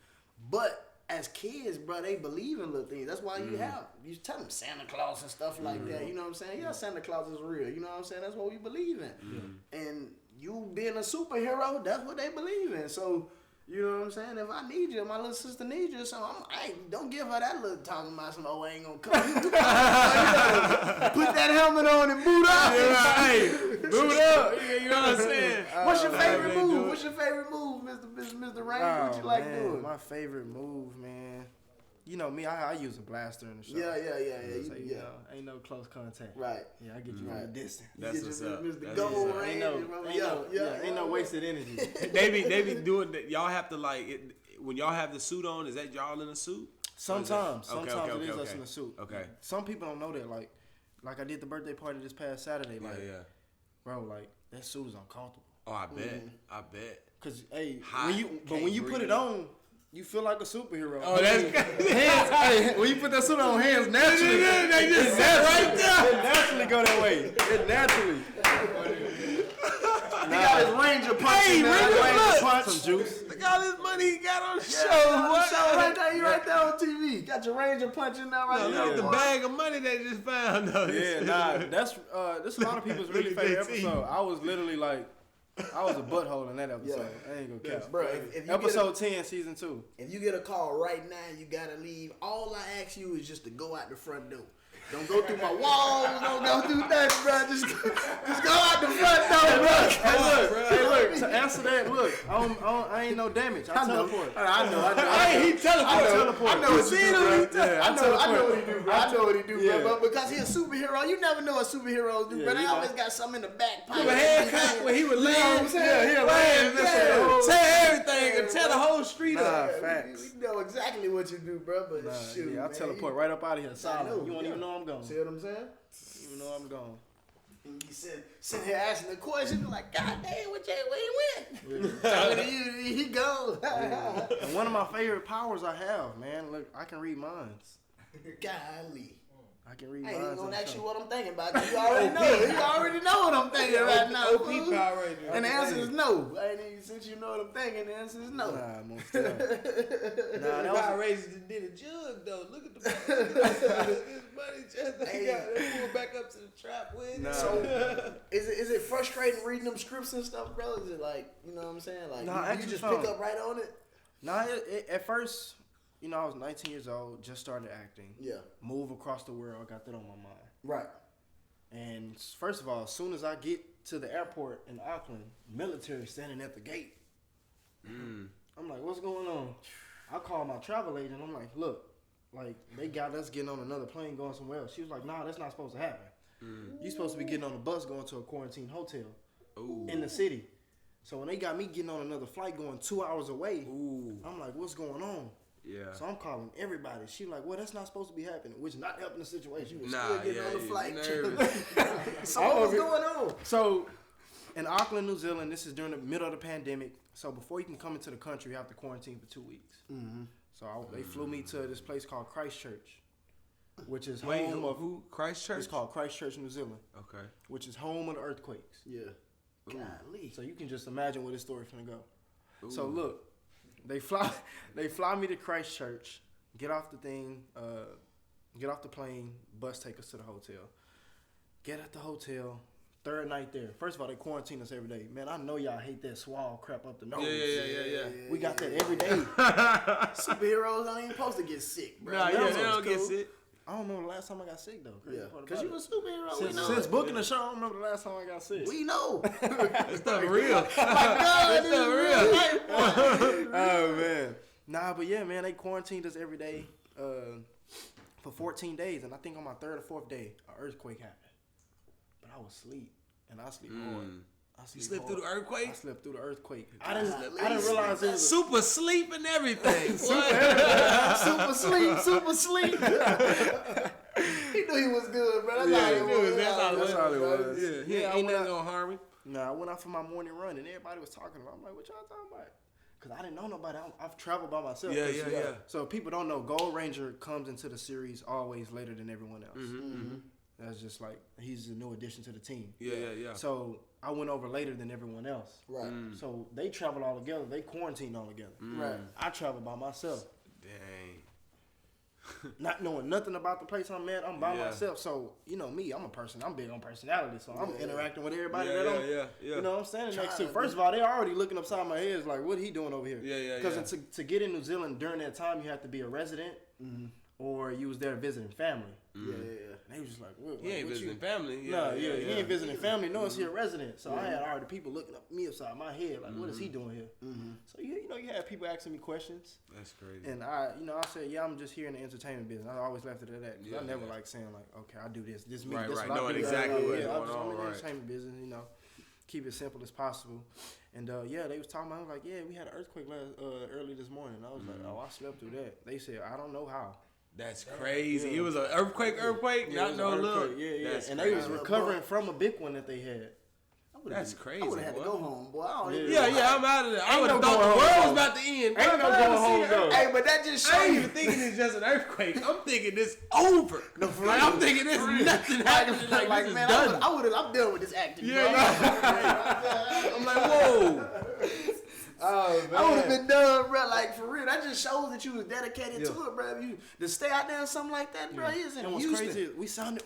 But as kids, bro, they believe in little things. That's why you tell them Santa Claus and stuff like that. You know what I'm saying? Yeah, Santa Claus is real. You know what I'm saying? That's what we believe in. And you being a superhero, that's what they believe in. So, you know what I'm saying? If I need you, my little sister needs you, so don't give her that little talking about some, I ain't gonna come. Put that helmet on and boot up. Boot up. You know what I'm saying? What's your favorite move? What's your favorite move, Mr. Ranger? What you like doing? My favorite move, man. You know me, I use a blaster in the show. Yeah. Ain't no close contact. Right. Yeah, I get you from a distance. That's what's up. Mr. Gold Ranger. Ain't no wasted energy. They be doing that. Y'all have to when y'all have the suit on. Is that y'all in a suit? Sometimes it is us in a suit. Okay. Some people don't know that. Like I did the birthday party this past Saturday. Like, bro, like that suit is uncomfortable. Oh, I bet. Cause when you put it on, you feel like a superhero. Oh, that's hands. When you put that suit on, hands naturally. They just set right there. It naturally go that way. It naturally. He got his Ranger punch. Ranger punch. Some juice. Look all this money he got on the show. Right there, you right there on TV. Got your Ranger punching now right there. Look at the bag of money they just found though. Yeah, nah, that's a lot of people's really favorite episode. I was literally like, I was a butthole in that episode. I ain't gonna catch. Bro, if episode 10, season 2. If you get a call right now, you gotta leave. All I ask you is just to go out the front door. Don't go through my walls. Don't go through nothing, bro. Just go out the front door, bro. Hey, look. To answer that, look. I ain't no damage. I teleport. I know. Hey, he teleport. I know what you do, bro. Yeah, I know what he do, bro. I know what he do, Yeah. bro. But because he's a superhero, you never know what superheroes do, Yeah, bro. They you always know. got something in the back pocket. With a haircut when he would land. Yeah. Tell everything and tell the whole street up. Nah, facts. We know exactly what you do, bro. But shoot, Yeah, I man, teleport right up out of here. Solid. know, You won't even know I'm gone. See what I'm saying? You even know I'm gone. And you sitting here asking the question, like, God damn, where he went? Talking to you, he gone. And one of my favorite powers I have, man. Look, I can read minds. Golly. I can read I minds. ain't even on gonna the ask show. you what I'm thinking about. You already know. You already know what I'm thinking right now. OP fool. Power Ranger. And the answer is no. Since you know what I'm thinking, the answer is no. Nah, most definitely. Nah, that Power was Rangers just did a jug though. Look at the his money just they got they pulled back up to the trap with. Nah. So, is it frustrating reading them scripts and stuff, bro? Is it like, you know what I'm saying? Like, Nah, you actually just fun. pick up right on it? Nah, at first, you know, I was 19 years old, just started acting. Yeah. Move across the world, I got that on my mind. Right. And first of all, as soon as I get to the airport in Auckland, military standing at the gate. I'm like, what's going on? I call my travel agent. I'm like, look, like they got us getting on another plane going somewhere else. She was like, nah, that's not supposed to happen. You're supposed to be getting on a bus going to a quarantine hotel in the city. So when they got me getting on another flight going 2 hours away, I'm like, what's going on? Yeah. So I'm calling everybody. She like, well, that's not supposed to be happening, which is not helping the situation. Still getting on the flight. So All what's of it. going on? So in Auckland, New Zealand, this is during the middle of the pandemic. So before you can come into the country, you have to quarantine for 2 weeks. So they flew me to this place called Christchurch, which is home of who? Christchurch? It's called Christchurch, New Zealand, Okay. which is home of the earthquakes. Yeah. Golly. So you can just imagine where this story's gonna go. So look, they fly me to Christchurch, get off the thing, get off the plane, bus take us to the hotel. Get at the hotel, third night there. First of all, they quarantine us every day. Man, I know y'all hate that swallow crap up the nose. Yeah. We got that every day. Superheroes ain't even supposed to get sick, bro. Nah, That yeah, was they don't get cool. sick. I don't know the last time I got sick though. Crazy part Because you about a superhero. it. We know Since it. booking the show, I don't remember the last time I got sick. We know. It's not real. God, It's not real. Oh man. Nah, but yeah, man, they quarantined us every day for 14 days, and I think on my third or fourth day, an earthquake happened. But I was asleep, and I sleep hard. You slipped through the earthquake? I slept through the earthquake. I didn't realize it was Super sleep and everything. Super sleep. He knew he was good, bro. That's all it was. Yeah, ain't nothing gonna harm me. Nah, I went out for my morning run, and everybody was talking about it. I'm like, what y'all talking about? Because I didn't know nobody. I've traveled by myself. Yeah. So if people don't know, Gold Ranger comes into the series always later than everyone else. That's just like, he's a new addition to the team. Yeah. So I went over later than everyone else. Right. So they traveled all together. They quarantined all together. Right. I traveled by myself. Dang. Not knowing nothing about the place I'm at, I'm by Yeah. myself. So, you know me, I'm a person. I'm big on personality. So I'm interacting with everybody that I'm, Yeah. you know, I'm standing next to. First of all, they're already looking upside my head. It's like, what he doing over here? Yeah. Because to get in New Zealand during that time, you have to be a resident or you was there visiting family. Yeah. And they was just like, what, He ain't what visiting you? family. No, he ain't visiting family. No, it's here resident. So I had already people looking up me upside my head, like, what is he doing here? So you know, you have people asking me questions, That's crazy. and I said, yeah, I'm just here in the entertainment business. I always left it at that. 'Cause I never like saying like, okay, I do this. This me. Right, this right. what I Knowing do. exactly what's I'm going in on, the right. entertainment business. You know, keep it simple as possible. And they was talking about. I was like, yeah, we had an earthquake early this morning. I was like, oh, I slept through that. They said, I don't know how. That's crazy. Yeah. It was an earthquake. Yeah, it Not was no an little. earthquake. Yeah. That's And crazy. they was recovering from a big one that they had. That's crazy. I would have had to go home, boy. I don't even Yeah, I'm out of there. I would have no thought going the world home, was about to end. Ain't no going home though. Hey, but that just I shows ain't you. even thinking it's just an earthquake. I'm thinking this over. Like, I'm thinking this nothing happening. Like, this man, is done. I'm done with this acting. Yeah, bro. I'm like, whoa. Oh, man. I would have been done, bro. Like, for real. That just shows that you was dedicated to it, bro. You to stay out there and something like that, bro. He is in Houston. Crazy,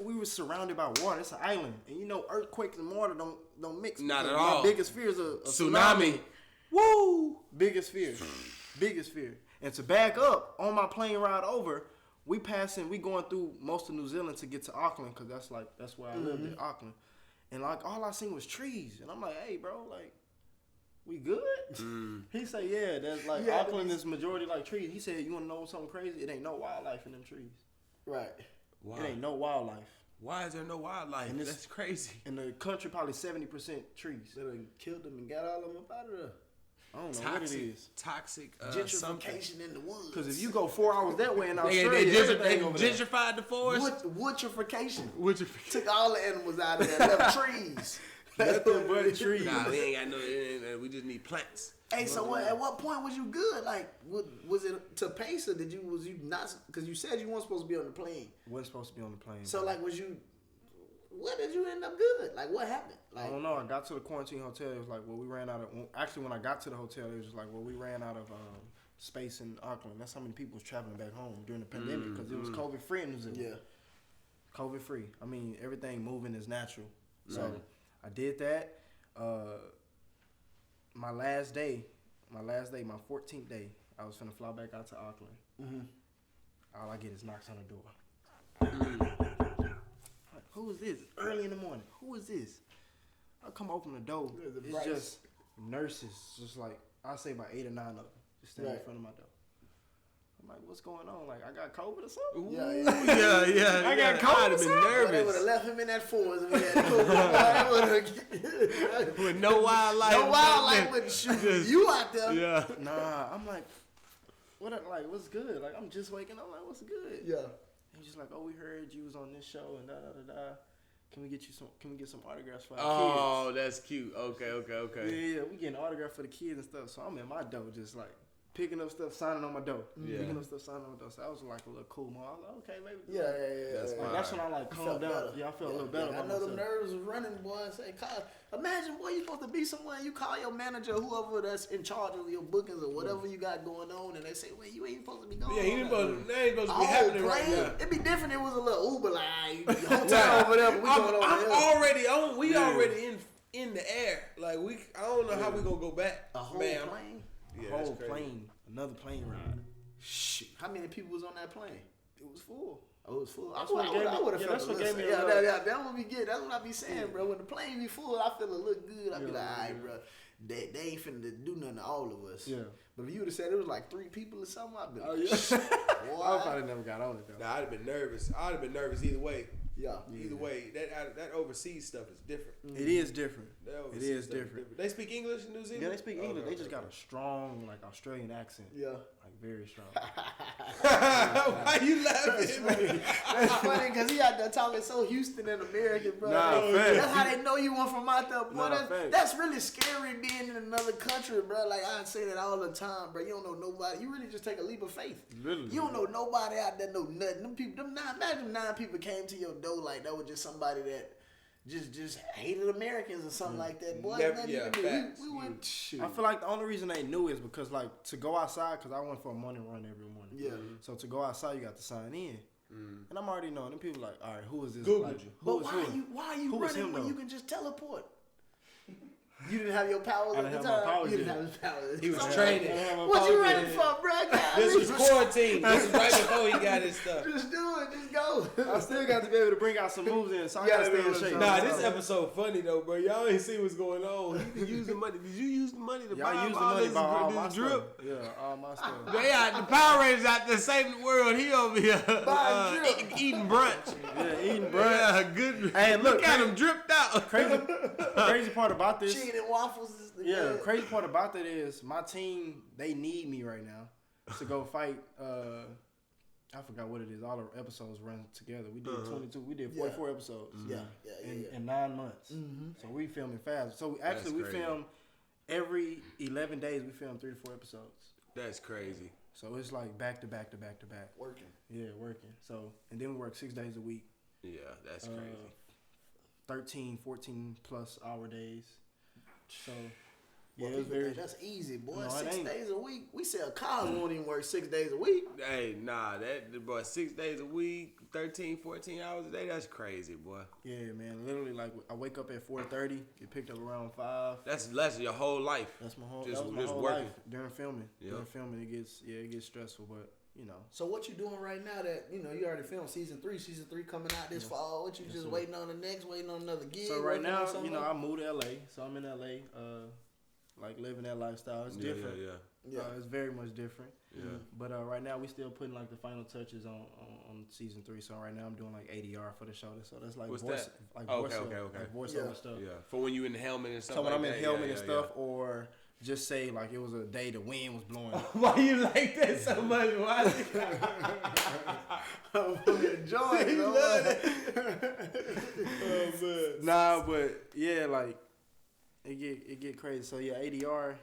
we were surrounded by water. It's an island. And you know, earthquakes and water don't mix. Not at all. My biggest fear is a tsunami. Woo! Biggest fear. Biggest fear. And to back up, on my plane ride over, we going through most of New Zealand to get to Auckland, because that's where I lived in Auckland. And like all I seen was trees. And I'm like, hey bro, like, we good? He said, yeah, that's like Auckland is majority like trees. He said, you wanna know something crazy? It ain't no wildlife in them trees. Right. Wow. It ain't no wildlife. Why is there no wildlife? And that's crazy. In the country, probably 70% trees. They done killed them and got all of them up out of there. I don't know what it is. Toxic gentrification in the woods. Because if you go 4 hours that way in Australia, they gentrified the forest. Woodrification. Took all the animals out of there. Left trees. Nothing but trees. Nah, we ain't got no. We just need plants. Hey, so at what point was you good? Like, was it to pace, or was you not? Because you said you weren't supposed to be on the plane. Wasn't supposed to be on the plane. So like, what did you end up good? Like, what happened? Like, I don't know. I got to the quarantine hotel. It was like, well, we ran out of. Actually, when I got to the hotel, it was like, well, we ran out of space in Auckland. That's how many people was traveling back home during the pandemic, because it was COVID free in New Zealand. Yeah, COVID free. I mean, everything moving is natural. So I did that. My last day, my 14th day, I was finna fly back out to Auckland. All I get is knocks on the door. Like, who is this? Early in the morning. Who is this? I come open the door. It's just nurses, just like, I say about 8 or 9 of them, just standing in front of my door. I'm like, what's going on? Like, I got COVID or something? Yeah. I got COVID or something? Nervous. They would have left him in that forest if he had COVID. With no wildlife. No wildlife wouldn't shoot you out there. Yeah. Nah, I'm like, what's good? Like, I'm just waking up. Like, what's good? Yeah. And he's just like, oh, we heard you was on this show and da. Can we get some autographs for our kids? Oh, that's cute. Okay. Yeah, we getting autographs for the kids and stuff. So I'm in my door just like picking up stuff, signing on my door. Picking up stuff, signing on my door. So that was like a little cool moment. I was like, okay, maybe. Yeah. That's when I like calmed down. Better. Yeah, I felt a little better about I know myself. the nerves was running, boy. I say, imagine, boy, you supposed to be somewhere. You call your manager, whoever that's in charge of your bookings or whatever you got going on, and they say, well, you ain't supposed to be going. Yeah, they ain't supposed to be happening right now. It'd be different if it was a little Uber line, hotel over there, but we going over there. We already in the air. Like, I don't know how we gonna go back. A whole plane? Yeah, a whole plane. Another plane ride. Shoot. How many people was on that plane? It was full. Oh, it was full. I would have felt that's what gave me that would be good. That's what I be saying, bro. When the plane be full, I feel a little good. I be like, all right, bro. They ain't finna do nothing to all of us. Yeah. But if you would have said it was like 3 people or something, I'd be like, I probably never got on it though. Nah, I'd have been nervous. I'd have been nervous either way. Yeah. Either way, that overseas stuff is different. It is different. It is different. They speak English in New Zealand? Yeah, they speak English. They just got a strong, like, Australian accent. Yeah. Like, very strong. Why you laughing? That's funny because he out there talking so Houston and American, bro. That's how they know you want from out there, boy. That's really scary being in another country, bro. Like, I say that all the time, bro. You don't know nobody. You really just take a leap of faith. Literally. You don't know nobody out there know nothing. Them people, imagine 9 people came to your door like that was just somebody that just hated Americans or something like that. Boy, we went. Shoot. I feel like the only reason they knew is because, like, to go outside, because I went for a morning run every morning. Yeah. So to go outside, you got to sign in. And I'm already knowing them people like, all right, who is this? Google. But why are you running when you can just teleport? You didn't have your powers at the time. You didn't have his powers. He was training. What you running for, bro? This was quarantine. This was right before he got his stuff. Just do it. Just go. I still got to be able to bring out some moves in, so I gotta stay in shape. Nah, this episode funny though, bro. Y'all ain't see what's going on. You can use the money. Did you use the money to buy all my drip? Yeah, all my stuff. The Power Rangers out there saving the world. He over here eating brunch. Yeah, eating brunch. Yeah, good. Hey, look at him dripped out. Crazy part about this. Chicken and waffles is the good. Crazy part about that is my team, they need me right now to go fight. I forgot what it is. All the episodes run together. We did 22. We did 44 episodes. In 9 months. So we filming fast. So actually we film every 11 days. We film 3 to 4 episodes. That's crazy. So it's like back to back to back to back. Working. Yeah, working. So and then we work 6 days a week. Yeah, that's crazy. 13, 14 plus hour days. So Yeah, it was very. That's easy, boy. No, 6 days a week. We sell cars. We won't even work 6 days a week. Hey, nah, boy, 6 days a week, 13, 14 hours a day. That's crazy, boy. Yeah, man. Literally, like I wake up at 4:30, get picked up around 5. That's your whole life. That's my whole. Just That was my whole working life during filming. Yep. During filming, it gets stressful, but you know. So what you doing right now that, you already filmed season 3 coming out this fall. What you just waiting on the next, waiting on another gig? So right now, I moved to LA. So I'm in LA, like living that lifestyle. It's different. Yeah. It's very much different. Yeah. But right now we still putting like the final touches on season 3. So right now I'm doing like ADR for the show. So that's like What's voice, that? like Okay. like voiceover stuff. Yeah. For when you in the helmet and stuff. So when like I'm in that, helmet and stuff, or just say like it was a day the wind was blowing. Why you like that so much? Why? I'm enjoying it. Love it. Nah, but yeah, like it get crazy. So yeah, ADR,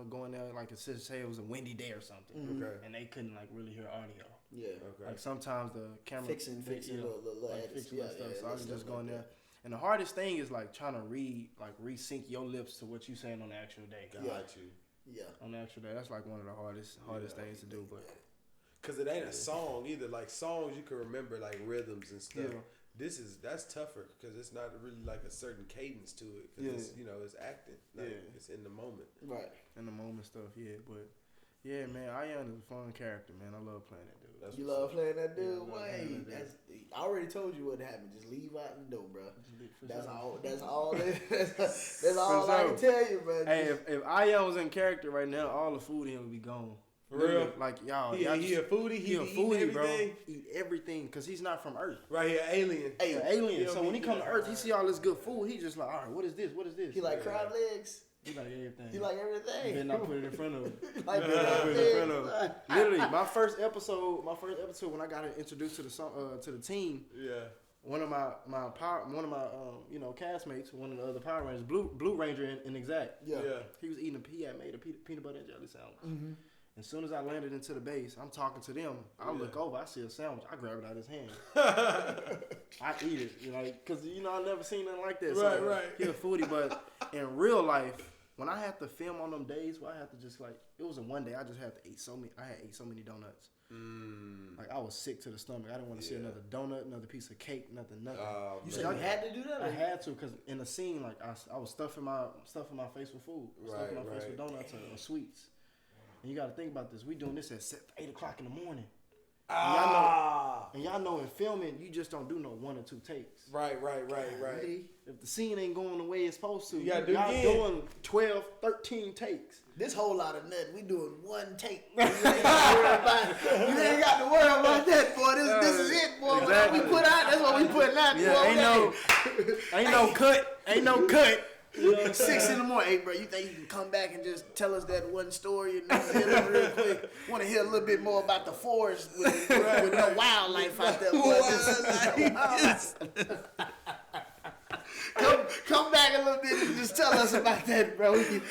going there like say it was a windy day or something, and they couldn't like really hear audio. Yeah. Okay. Like sometimes the camera fixing little like edits. fixing stuff. So I was just going there. And the hardest thing is like trying to resync your lips to what you saying on the actual day. Got you. Yeah. On the actual day, that's like one of the hardest things to do. But cause it ain't a song either. Like songs you can remember like rhythms and stuff. Yeah. That's tougher because it's not really like a certain cadence to it. Cause it's, it's acting. Like, it's in the moment. Right. In the moment stuff. Yeah. But yeah, man, Ian is a fun character, man. I love playing that dude. You love playing that dude? I already told you what happened. Just leave out the door, bro. That's all. That's all I can tell you, bro. Hey, if Ian was in character right now, all the food in him would be gone. For real? Like y'all, he a foodie. He a foodie, bro. Everything? Eat everything because he's not from Earth. Right here, alien. Hey, alien. So when he come to Earth, he see all this good food. He just like, all right, what is this? What is this? He like crab legs. He like everything. He like everything. You better not put it in front of him. Like put it in front of him. Literally, my first episode when I got introduced to the team. Yeah. One of my castmates, one of the other Power Rangers, Blue Ranger in exact. Yeah. He was eating he had made a peanut butter and jelly sandwich. Mm-hmm. As soon as I landed into the base, I'm talking to them. I look over, I see a sandwich. I grab it out of his hand. I eat it, because I never seen nothing like that. So, right. He's a foodie, but in real life, when I had to film on them days where I had to just it was a one day I just had to eat so many donuts. Like I was sick to the stomach. I didn't want to see another donut, another piece of cake, nothing. You said you had to do that? I had to because in the scene, like I was stuffing my face with food, stuffing my face with donuts or sweets. And you got to think about this. We doing this at 8 o'clock in the morning. And y'all know in filming, you just don't do no 1 or 2 takes. Right. If the scene ain't going the way it's supposed to, y'all doing 12, 13 takes. This whole lot of nothing, we doing 1 take. You ain't got to worry about that, boy. This is it, boy. Exactly. What we put out, that's what we putting out. Yeah, ain't no cut. Ain't no cut. 6 in the morning. Hey, bro, you think you can come back and just tell us that one story and real quick? Want to hear a little bit more about the forest with no wildlife out there, boy. Come back a little bit and just tell us about that, bro. We can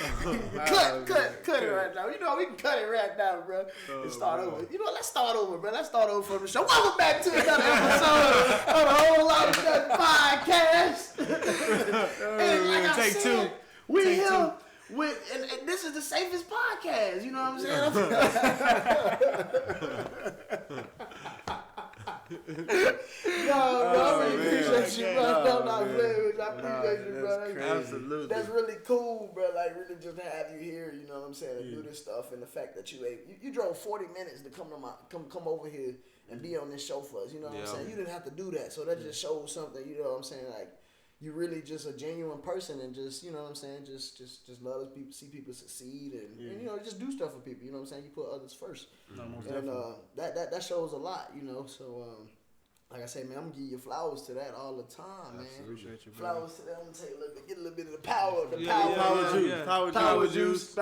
cut it right now. We can cut it right now, bro. And start over. Let's start over, bro. Let's start over from the show. Welcome back to another episode of the Whole Lot of Nothing podcast. And like I Take said, 2. we're here with, and this is the safest podcast. You know what I'm saying? I appreciate you, bro. I'm not playing with you. I appreciate you, bro. Absolutely. That's really cool, bro. Like, really just to have you here, you know what I'm saying, to do this stuff. And the fact that you drove 40 minutes to come over here and be on this show for us, you know what I'm saying? You didn't have to do that. So that just shows something, you know what I'm saying? Like, you really just a genuine person and just, you know what I'm saying, just love people, see people succeed and just do stuff for people, you know what I'm saying? You put others first. And that shows a lot, so like I say, man, I'm gonna give you flowers to that all the time, man. Appreciate you, bro. Flowers to that. I'm gonna take get a little bit of the power, power juice.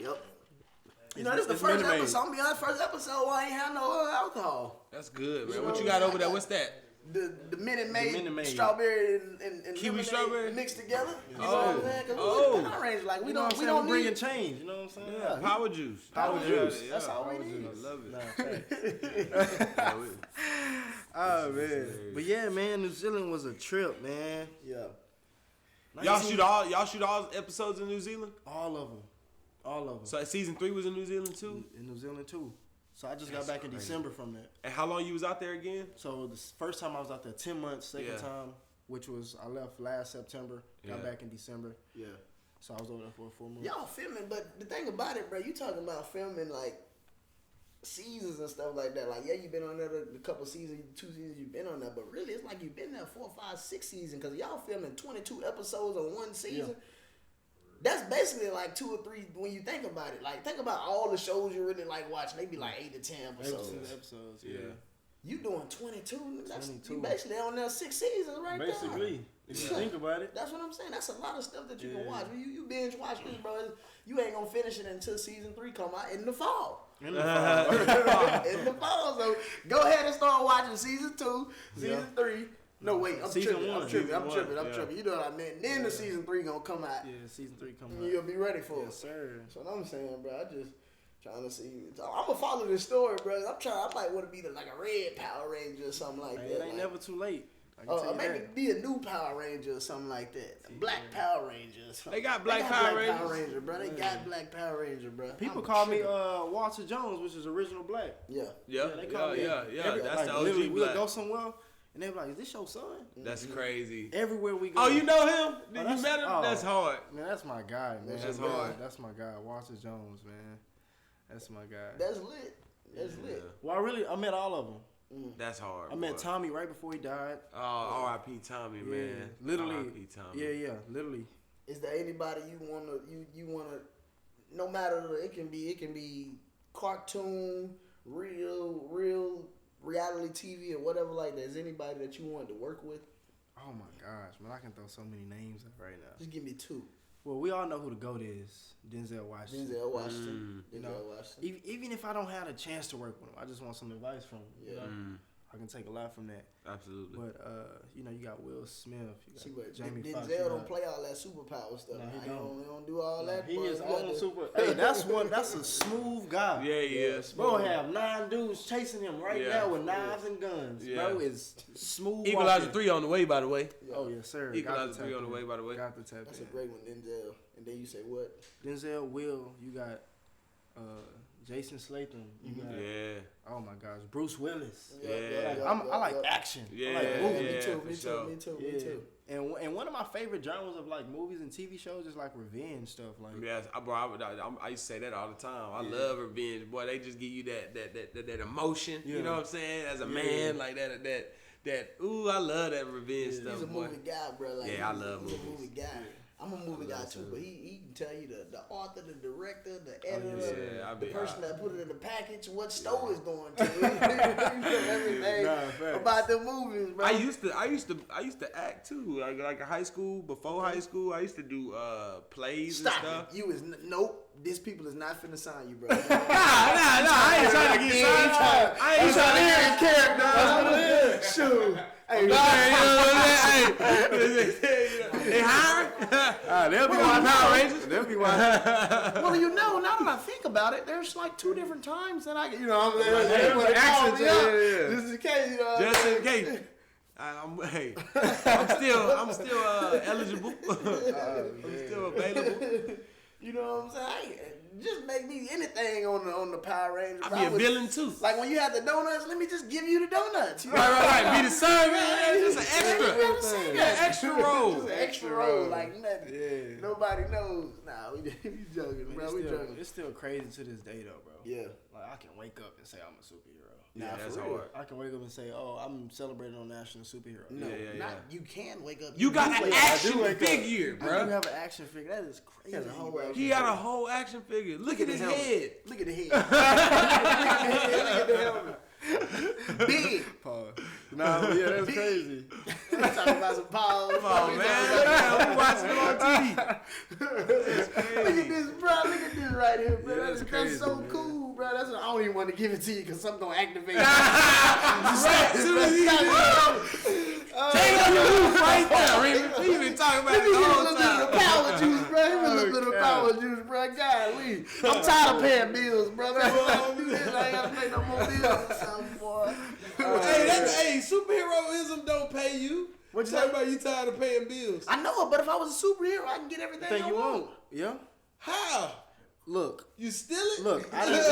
Yep. This is the first episode. I'm be honest, first episode where I ain't have no alcohol. That's good, man. What you got over there? What's that? The Minute Maid strawberry and kiwi strawberry mixed together. You know what I'm saying? Oh. Range, like we don't need bringing change. You know what I'm saying? Yeah, power juice. Power juice. That's all we need. I love it. Oh man, but yeah, man, New Zealand was a trip, man. Yeah. Y'all shoot all episodes in New Zealand? All of them. So season 3 was in New Zealand too? In New Zealand too. So I just got back in December from that. And how long you was out there again? So the first time I was out there 10 months. Second time, which was I left last September. Got back in December. Yeah. So I was over there for 4 months. Y'all filming, but the thing about it, bro, you talking about filming like seasons and stuff like that. Like, yeah, you've been on there a couple seasons, 2 seasons you've been on there, but really it's like you've been there 4, 5, 6 seasons because y'all filming 22 episodes on one season. Yeah. That's basically like 2 or 3 when you think about it. Like, think about all the shows you really like watching. They be like 8 to 10 episodes. 8 to 10 episodes, yeah. You doing 22? That's 22. You basically on there 6 seasons right there. Basically. If you think about it. That's what I'm saying. That's a lot of stuff that you can watch. You binge watch this, bro. You ain't gonna finish it until season 3 come out in the fall. In the fall. So go ahead and start watching season 2, season 3. No, wait, I'm tripping. I'm tripping. You know what I meant. Then the season 3 gonna come out. Yeah, season 3 come out. You'll be ready for it. Yes, sir. So what I'm saying, bro, I just trying to see. I'm gonna follow this story, bro. I might want to be like a red Power Ranger or something like that. It ain't never too late. Maybe be a new Power Ranger or something like that. A Black Power Ranger or something. They got Black Power Ranger, bro. They got Black Power Ranger, bro. People call me Walter Jones, which is original black. Yeah. They call me. That's like, the OG literally, Black. we'll go somewhere, and they be like, "Is this your son?" That's crazy. Everywhere we go. Oh, you know him? Did you met him? Oh, that's hard. Man, that's my guy, man. That's hard. That's my guy, Walter Jones, man. That's my guy. That's lit. That's lit. Well, I met all of them. That's hard. I met Tommy right before he died. Oh, R.I.P. Tommy, man. Literally. R.I.P. Tommy. Yeah, literally. Is there anybody you wanna no matter it can be cartoon, real reality TV or whatever like that. Is anybody that you wanted to work with? Oh my gosh, man, I can throw so many names out right now. Just give me 2. Well, we all know who the GOAT is. Denzel Washington. You know, even if I don't have a chance to work with him, I just want some advice from him. You know? I can take a lot from that. Absolutely. But you got Will Smith. You got Jamie Denzel Foxx. don't play all that superpower stuff. No, he don't do all that. He is on super. Hey, that's a smooth guy. Yeah, he is. Bro, have 9 dudes chasing him right now with knives and guns. Yeah. Bro is smooth. Equalizer 3 on the way, by the way. Oh yes, sir. Equalizer 3 on the way, by the way. Got the tap. That's a great one, Denzel. And then you say what? Denzel, Will. You got Jason Statham. You got oh my gosh, Bruce Willis. I like action. Yeah, I like movies. Me too. And one of my favorite genres of like movies and TV shows is like revenge stuff. Like yes, I used to say that all the time. I love revenge. Boy, they just give you that emotion. You know what I'm saying? As a man, like that. Ooh, I love that revenge stuff. He's a movie guy, bro. Like, I love movies. He's a movie guy. I'm a movie guy too, but he can tell you the author, the director, the editor, the person that put it in the package, what store is going to, everything about the movies, bro. I used to act too, like in high school. Before high school, I used to do plays and stuff. You is nope. These people is not finna sign you, bro. Nah. I ain't trying to get signed. I ain't trying to hear his character. That's what it is. Shoot. They hiring? They'll be watching Power Rangers. They'll be watching. Well, now that I think about it, there's like 2 different times that I, what I'm saying? Just in case, Just in case. I'm still eligible. I'm still available. You know what I'm saying? Just make me anything on the Power Rangers. I'll be a villain too. Like when you have the donuts, let me just give you the donuts. Right. Be the server. Just an extra. Extra roll. Just an extra roll. Like nothing. Yeah. Nobody knows. Nah, we joking, bro. We joking. It's still crazy to this day though, bro. Yeah. Like I can wake up and say I'm a superhero. Yeah, that's hard. I can wake up and say, "Oh, I'm celebrating on National Superhero." No, you can wake up. You got an action figure, bro. You have an action figure. That is crazy. He got a whole action figure. Look at his head. Look at the head. Look at the helmet. Big. Pause. Nah, yeah, that's crazy. Talking about some pause. Come on, man. We watching it on TV. Look at this, bro. Look at this right here, bro. Yeah, that's so man. Cool, bro. I don't even want to give it to you because something gonna activate. Take it on your roof right there. We been talking about it the whole time. Power juice, bro. Give me a little bit of power juice, bro. Golly. I'm tired of paying bills, brother. I ain't gotta pay no more bills or something, boy. Hey, superheroism don't pay you. What you Talk say? about you tired of paying bills. I know it, but if I was a superhero, I can get everything Think I you want. won't? Yeah. How? Look. You steal it? Look, I didn't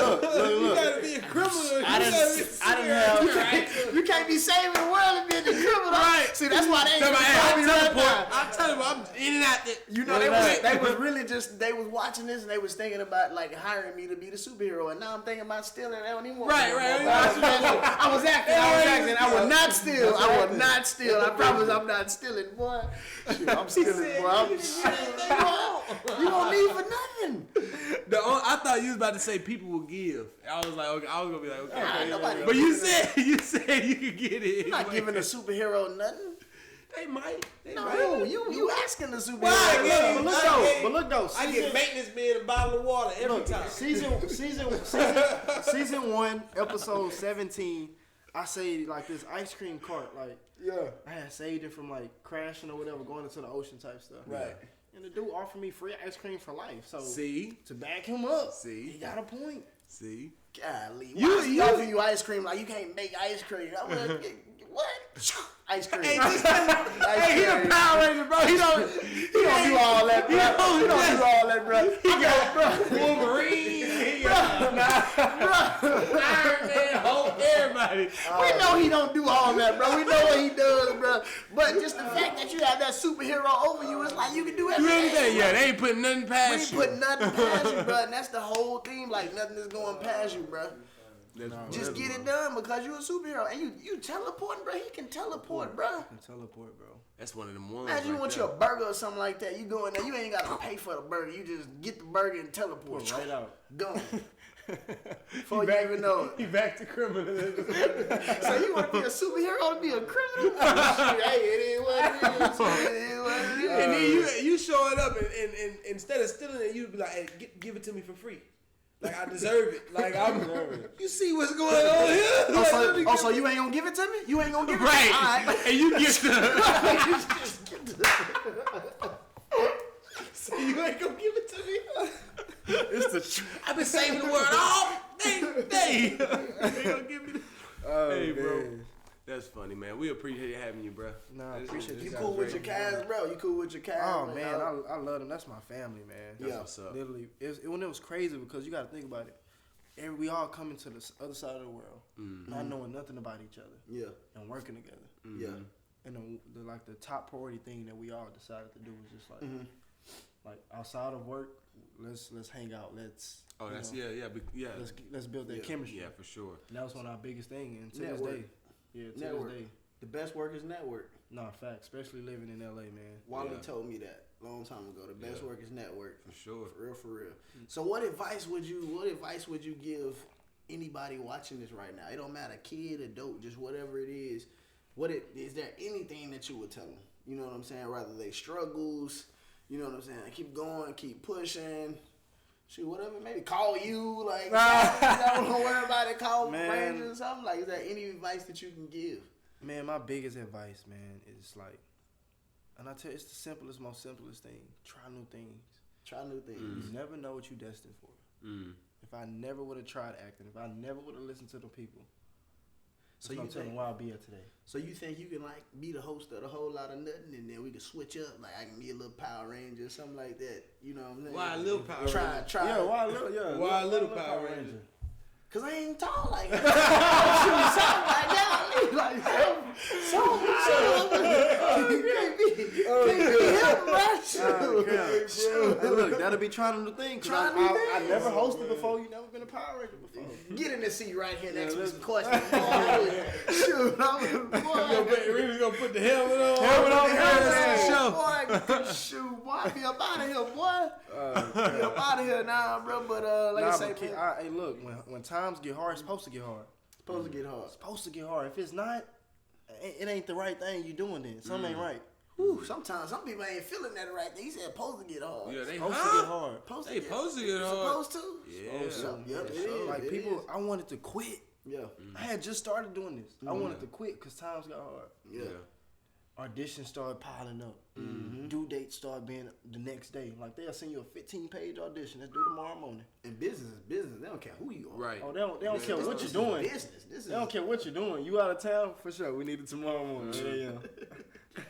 You look. gotta be a criminal. I didn't have. You can't be saving the world and being the criminal. Right. See, that's why they ain't Tell me, gonna hey, call me right now. I'm telling you, I'm in and out there. You know, they was really just, they was watching this and they was thinking about like hiring me to be the superhero, and now I'm thinking about stealing. They don't even want me no more. I was acting. I would not steal. I would not steal. I promise I'm not stealing, boy. Shoot, I'm stealing, boy. I'm stealing. You don't need for nothing. I thought you was about to say people will give. I was like, okay, I was gonna be like, okay. Nobody But you said you could get it. I'm not giving a superhero nothing. They might. No, you asking the superhero. Why? But look though. I get maintenance man a bottle of water every time. Season 1, episode 17. I say like this ice cream cart, like I had saved it from like crashing or whatever, going into the ocean type stuff. Right. And the dude offered me free ice cream for life. So to back him up, he got a point. See, golly, you offering you ice cream like you can't make ice cream. I'm like, what? Ice cream. Hey, he a Power Ranger, bro. He don't do all that, bro. He don't do all that, bro. He got Wolverine. He got Iron Man, Hulk, everybody. We know he don't do all that, bro. We know what he does, bro. But just the fact that you have that superhero over you, it's like you can do everything. Yeah, they ain't putting nothing past you. We ain't putting nothing past you, bro. And that's the whole thing. Like nothing is going past you, bro. Just get it done because you a superhero and you teleporting, bro. He can teleport, bro. That's one of them ones. Imagine you want your burger or something like that. You go in there, you ain't gotta pay for the burger. You just get the burger and teleport Right out. Gone. Before you even know it. He back to criminal. So you want to be a superhero to be a criminal? Hey, it is what it is. It is what it is. And then you show it up and instead of stealing it, you be like, hey, give it to me for free. Like I deserve it. Like I'm. You see what's going on here? Also, you ain't gonna give it to me? You ain't gonna give it to me? Right. All right. And you get the. So you ain't gonna give it to me? It's the I've been saving the world all day. They gonna give me the. Hey, bro. That's funny, man. We appreciate having you, bro. Nah, I appreciate You cool with your cats, bro? You cool with your cats? Oh man, I love them. That's my family, man. That's what's up. Literally, when it was crazy because you got to think about it. We all coming to the other side of the world, not knowing nothing about each other. Yeah. And working together. Yeah. And the top priority thing that we all decided to do was just like outside of work, let's hang out. Let's let's build that chemistry. Yeah, for sure. And that was one of our biggest things. And to Network. this day, to Network. this day. The best work is network. Nah, fact. Especially living in LA, man. Wally told me that a long time ago. The best work is network. For sure. For real. So what advice would you give anybody watching this right now? It don't matter, kid, adult, just whatever it is. Is there anything that you would tell them? You know what I'm saying? Rather they struggles, you know what I'm saying? Keep going, keep pushing. Shoot, whatever. Maybe call you. Like, don't worry about it. Call Rangers or something. Like, is there any advice that you can give? Man, my biggest advice, man, is like, and I tell you, it's the most simplest thing. Try new things. Try new things. You never know what you're destined for. If I never would have tried acting, if I never would have listened to the people, so you tell them why I'll be here today. So you think you can like be the host of a whole lot of nothing, and then we can switch up? Like I can be a little Power Ranger or something like that. You know what I'm saying? Why a little Power Ranger? Try. Yeah, why a little? Yeah, why a little Power Ranger? Cause I ain't tall like that. Something like that. Like Hey, look, that'll be trying new things. I never hosted before. You never been a Power Ranger before. Get in the seat right here next to this question. Shoot, We're gonna put the helmet on. Boy, shoot, boy, be up out of here, boy. Be up out of here now, bro. But like I say, hey, look, when times get hard, it's supposed to get hard. Supposed to get hard. It's supposed to get hard. If it's not, it ain't the right thing you doing then. Something ain't right. Whew, sometimes some people ain't feeling that right thing. He said supposed to get hard. Yeah, they supposed to get hard. Supposed to get hard. Supposed to? Yeah. Yep, it is. Like people, I wanted to quit. Yeah. I had just started doing this. I wanted to quit because times got hard. Yeah. Auditions started piling up. Due dates started being the next day. Like they'll send you a 15-page audition. Let's do tomorrow morning. And business is business. They don't care who you are. Right. Oh, they don't care what you're doing. Business. They don't care what you're doing. You out of town for sure. We need it tomorrow morning. Yeah.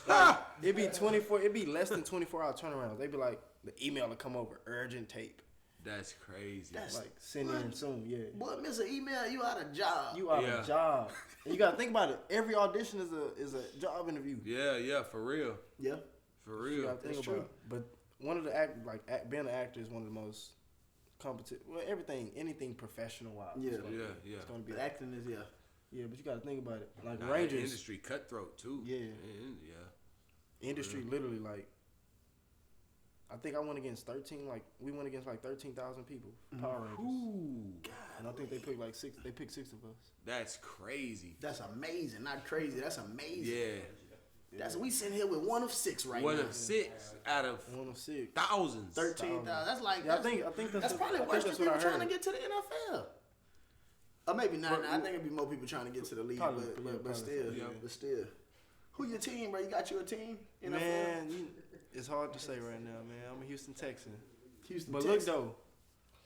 Like, it'd be 24. It'd be less than 24-hour turnarounds. They'd be like, the email will come over, urgent tape. That's crazy. That's like send in soon, yeah. Boy, miss an email, you out of job. You out of job. And you gotta think about it. Every audition is a job interview. Yeah, for real. Yeah, for real. You gotta think about it. But one of the being an actor is one of the most competent. Well, anything professional wise. Yeah. It's gonna be acting is Yeah, but you gotta think about it. Like the Rangers, industry cutthroat too. Yeah. Industry literally like. I think I went against 13. Like we went against like 13,000 people. Power Rangers. Ooh. And I think they picked like 6. They picked 6 of us. That's crazy. That's amazing. Not crazy. That's amazing. Yeah. That's we sitting here with 1 of 6 right now. 1 of 6 out of 1 of 6. thousands. 13,000. That's like. Yeah, I think that's probably worse than people trying to get to the NFL. Or maybe not. I think it'd be more people trying to get to the league, but still. Who your team, bro? You got you a team? NFL? Man, it's hard to say right now, man. I'm a Houston Texan. Houston but Texans. Look though,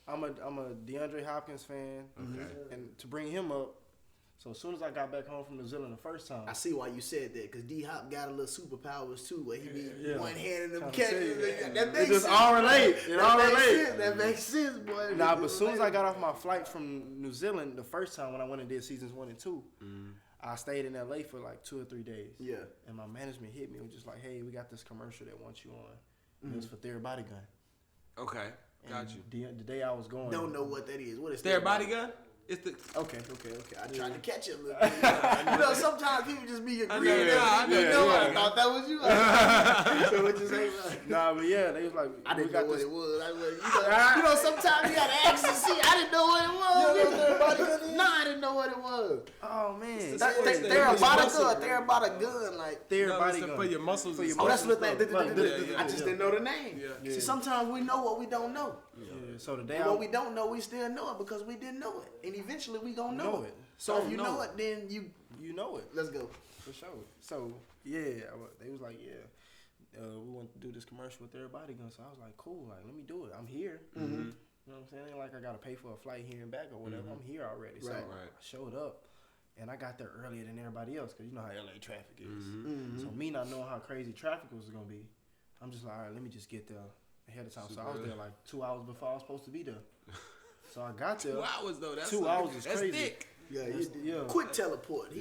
I'm a DeAndre Hopkins fan. Okay. And to bring him up, so as soon as I got back home from New Zealand the first time, I see why you said that, because D Hop got a little superpowers too, where he be one hand in them catches. That makes it just sense. all relate. It all relate. That makes sense, boy. Nah, but as soon as I got off my flight from New Zealand the first time when I went and did seasons 1 and 2. I stayed in LA for like 2 or 3 days. Yeah. And my management hit me and was just like, hey, we got this commercial that wants you on. It was for Therapy Body Gun. Okay. Got you. The day I was going. Don't know what that is. What is Therapy Body Gun? It's the Okay. I tried to catch it a little bit. You know, sometimes people just be agreeing. I thought that was you. So what you say? Nah, but yeah, they was like, I didn't know what it was. You know, sometimes you gotta ask to see. I didn't know what it was. Nah, I didn't know what it was. Oh man, Therapy Body Gun, like Therapy Body Gun for your muscles. For your oh, that's muscles. what I just didn't know the name. Yeah. See, sometimes we know what we don't know. Yeah. So the day And what we don't know, we still know it because we didn't know it, and eventually we gonna know it. So if you know it, then you know it. Let's go. For sure. So yeah, they was like, we want to do this commercial with Therapy Body Gun. So I was like, cool, like let me do it. I'm here. You know what I'm saying? Ain't like I gotta pay for a flight here and back or whatever. I'm here already. So I showed up. And I got there earlier than everybody else because you know how LA traffic is. So me not knowing how crazy traffic was gonna be, I'm just like, all right, let me just get there ahead of time. So I was there like 2 hours before I was supposed to be there. So I got there. 2 hours though. That's 2 hours is that's crazy. Thick. Yeah. Quick teleport.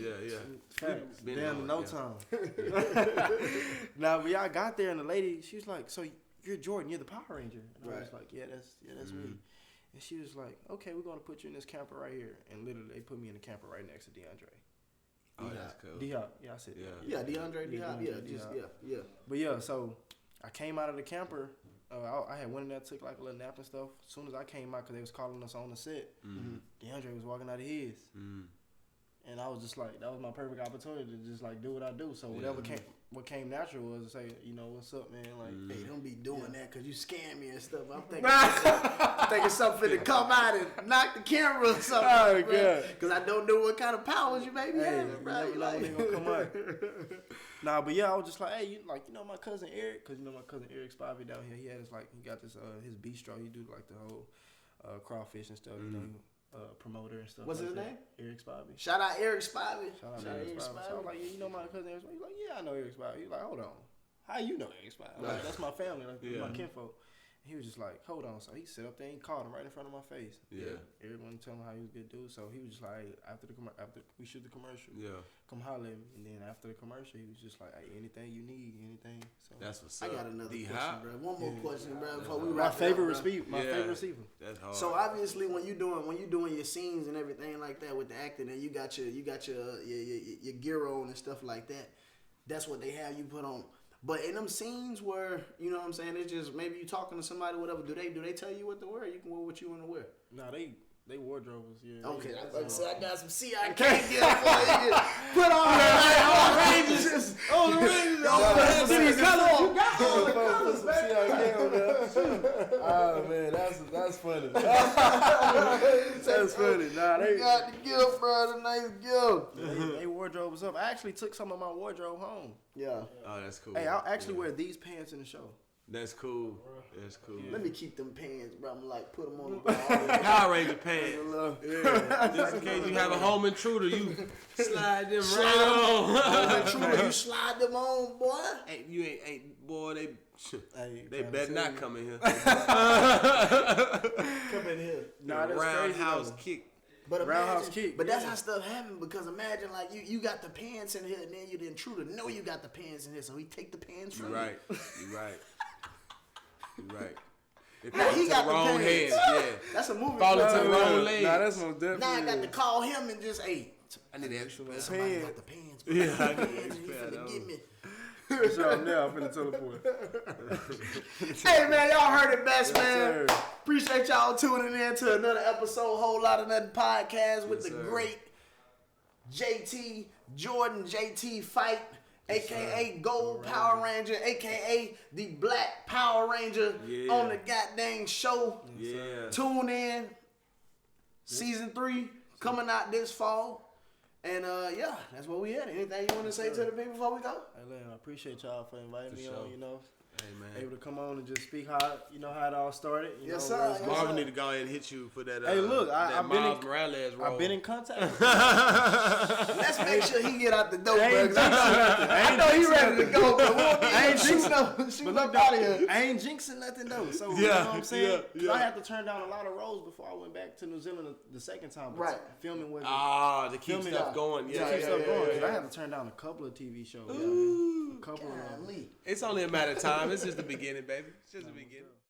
Facts. Damn, in no time. Nah, but y'all got there and the lady, she was like, so you're Jordon, you're the Power Ranger. And I was like, yeah, that's me. And she was like, okay, we're going to put you in this camper right here. And literally, they put me in the camper right next to DeAndre. Oh, that's cool. D-Hop. Yeah, I said Yeah, DeAndre, D-Hop. Yeah. But yeah, so I came out of the camper. I had went in there, took like a little nap and stuff. As soon as I came out, because they was calling us on the set, DeAndre was walking out of his. And I was just like, that was my perfect opportunity to just like do what I do. So what came natural was to say, you know, what's up, man? Like, hey, don't be doing that because you scam me and stuff. I'm thinking something to come out and knock the camera or something. Oh, God. Because I don't know what kind of powers you may be having, you bro. never know when they gonna come out. Nah, but yeah, I was just like, hey, you know my cousin Eric, because you know my cousin Eric Spivey down here. He had he got this his bistro. He do like the whole crawfish and stuff. You know, promoter and stuff. What's like his that. name? Eric Spivey. Shout out Eric Spivey. Shout out Eric Spivey. So I was like, yeah, you know my cousin Eric Spivey. He's like, yeah, I know Eric Spivey. He's like, hold on, how you know Eric Spivey? Like, that's my family, like my kinfolk. He was just like, hold on. So he sat up there and he called him right in front of my face. Yeah. Everyone tell him how he was a good dude. So he was just like, after we shoot the commercial, come holler at me. And then after the commercial, he was just like, hey, anything you need, anything. So that's what's up. I got another question, bro. One more question, bro. Before we my wrap favorite up, receiver. My favorite receiver. That's hard. So obviously, when you doing your scenes and everything like that with the acting, and you got your gear on and stuff like that, that's what they have you put on. But in them scenes where, you know what I'm saying, it's just maybe you talking to somebody or whatever, do they tell you what to wear? You can wear what you want to wear. Nah, they wardrobers, yeah. Okay, I got some CIK gear for you. Put on all the Rangers. All the Rangers. You got all the colors, baby. Oh man, that's funny. That's funny. Nah, they got the gift, bro. The nice gift. They wardrobes up. I actually took some of my wardrobe home. Yeah. Oh, that's cool. Hey, I'll actually wear these pants in the show. That's cool. That's cool. Let me keep them pants, bro. I'm like, put them on the ball. Power Ranger pants. Yeah. Just in case you have a home intruder, you slide them right on. Home intruder, you slide them on, boy. Hey, you ain't, boy, they better not come in here. Come in here. Nah, that's roundhouse crazy, kick. But roundhouse imagine, kick. but that's how stuff happen because imagine like you got the pants in here and then you the intruder know you got the pants in here, so he take the pants from You right. They Now he got the wrong pants. hands. Yeah. That's a movie. Fall into bro. the wrong legs. Nah, that's most definitely. Now I got to call him and just, hey, I need extra man. somebody got the pants. Bro. Yeah, I The need pants, and he extra finna get me. So now I'm finna teleport. Hey man, y'all heard it best, man. Sir. Appreciate y'all tuning in to another episode, Whole Lot of Nothing podcast with Yes, the sir. great JT, Jordon T Fite, aka Gold Power Ranger, aka the Black Power Ranger Yeah. on the goddamn show. Yeah. Tune in. Season 3 coming out this fall. And yeah, that's what we had. Anything you want to say to the people before we go? Hey, Lynn, I appreciate y'all for inviting me sure. on. You know, Hey man. able to come on and just speak how how it all started. You Yes, know, sir. where it's Yes, going. Marvin need to go ahead and hit you for that. Hey, look, that I've been Miles in- Morales role. I've been in contact. with Let's make sure he get out the door, I bro. ain't 'Cause I know he ready to go, but we'll be I ain't shooting up out of here. I ain't jinxing nothing though. So you Yeah, know what I'm saying? yeah. I had to turn down a lot of roles before I went back to New Zealand the second time. But Right. filming wasn't. To keep Filming stuff out. going. Yeah, Yeah, keep stuff going. 'Cause yeah. I had to turn down a couple of TV shows. A couple of them. Golly. It's only a matter of time. It's just the beginning, baby. It's just the beginning.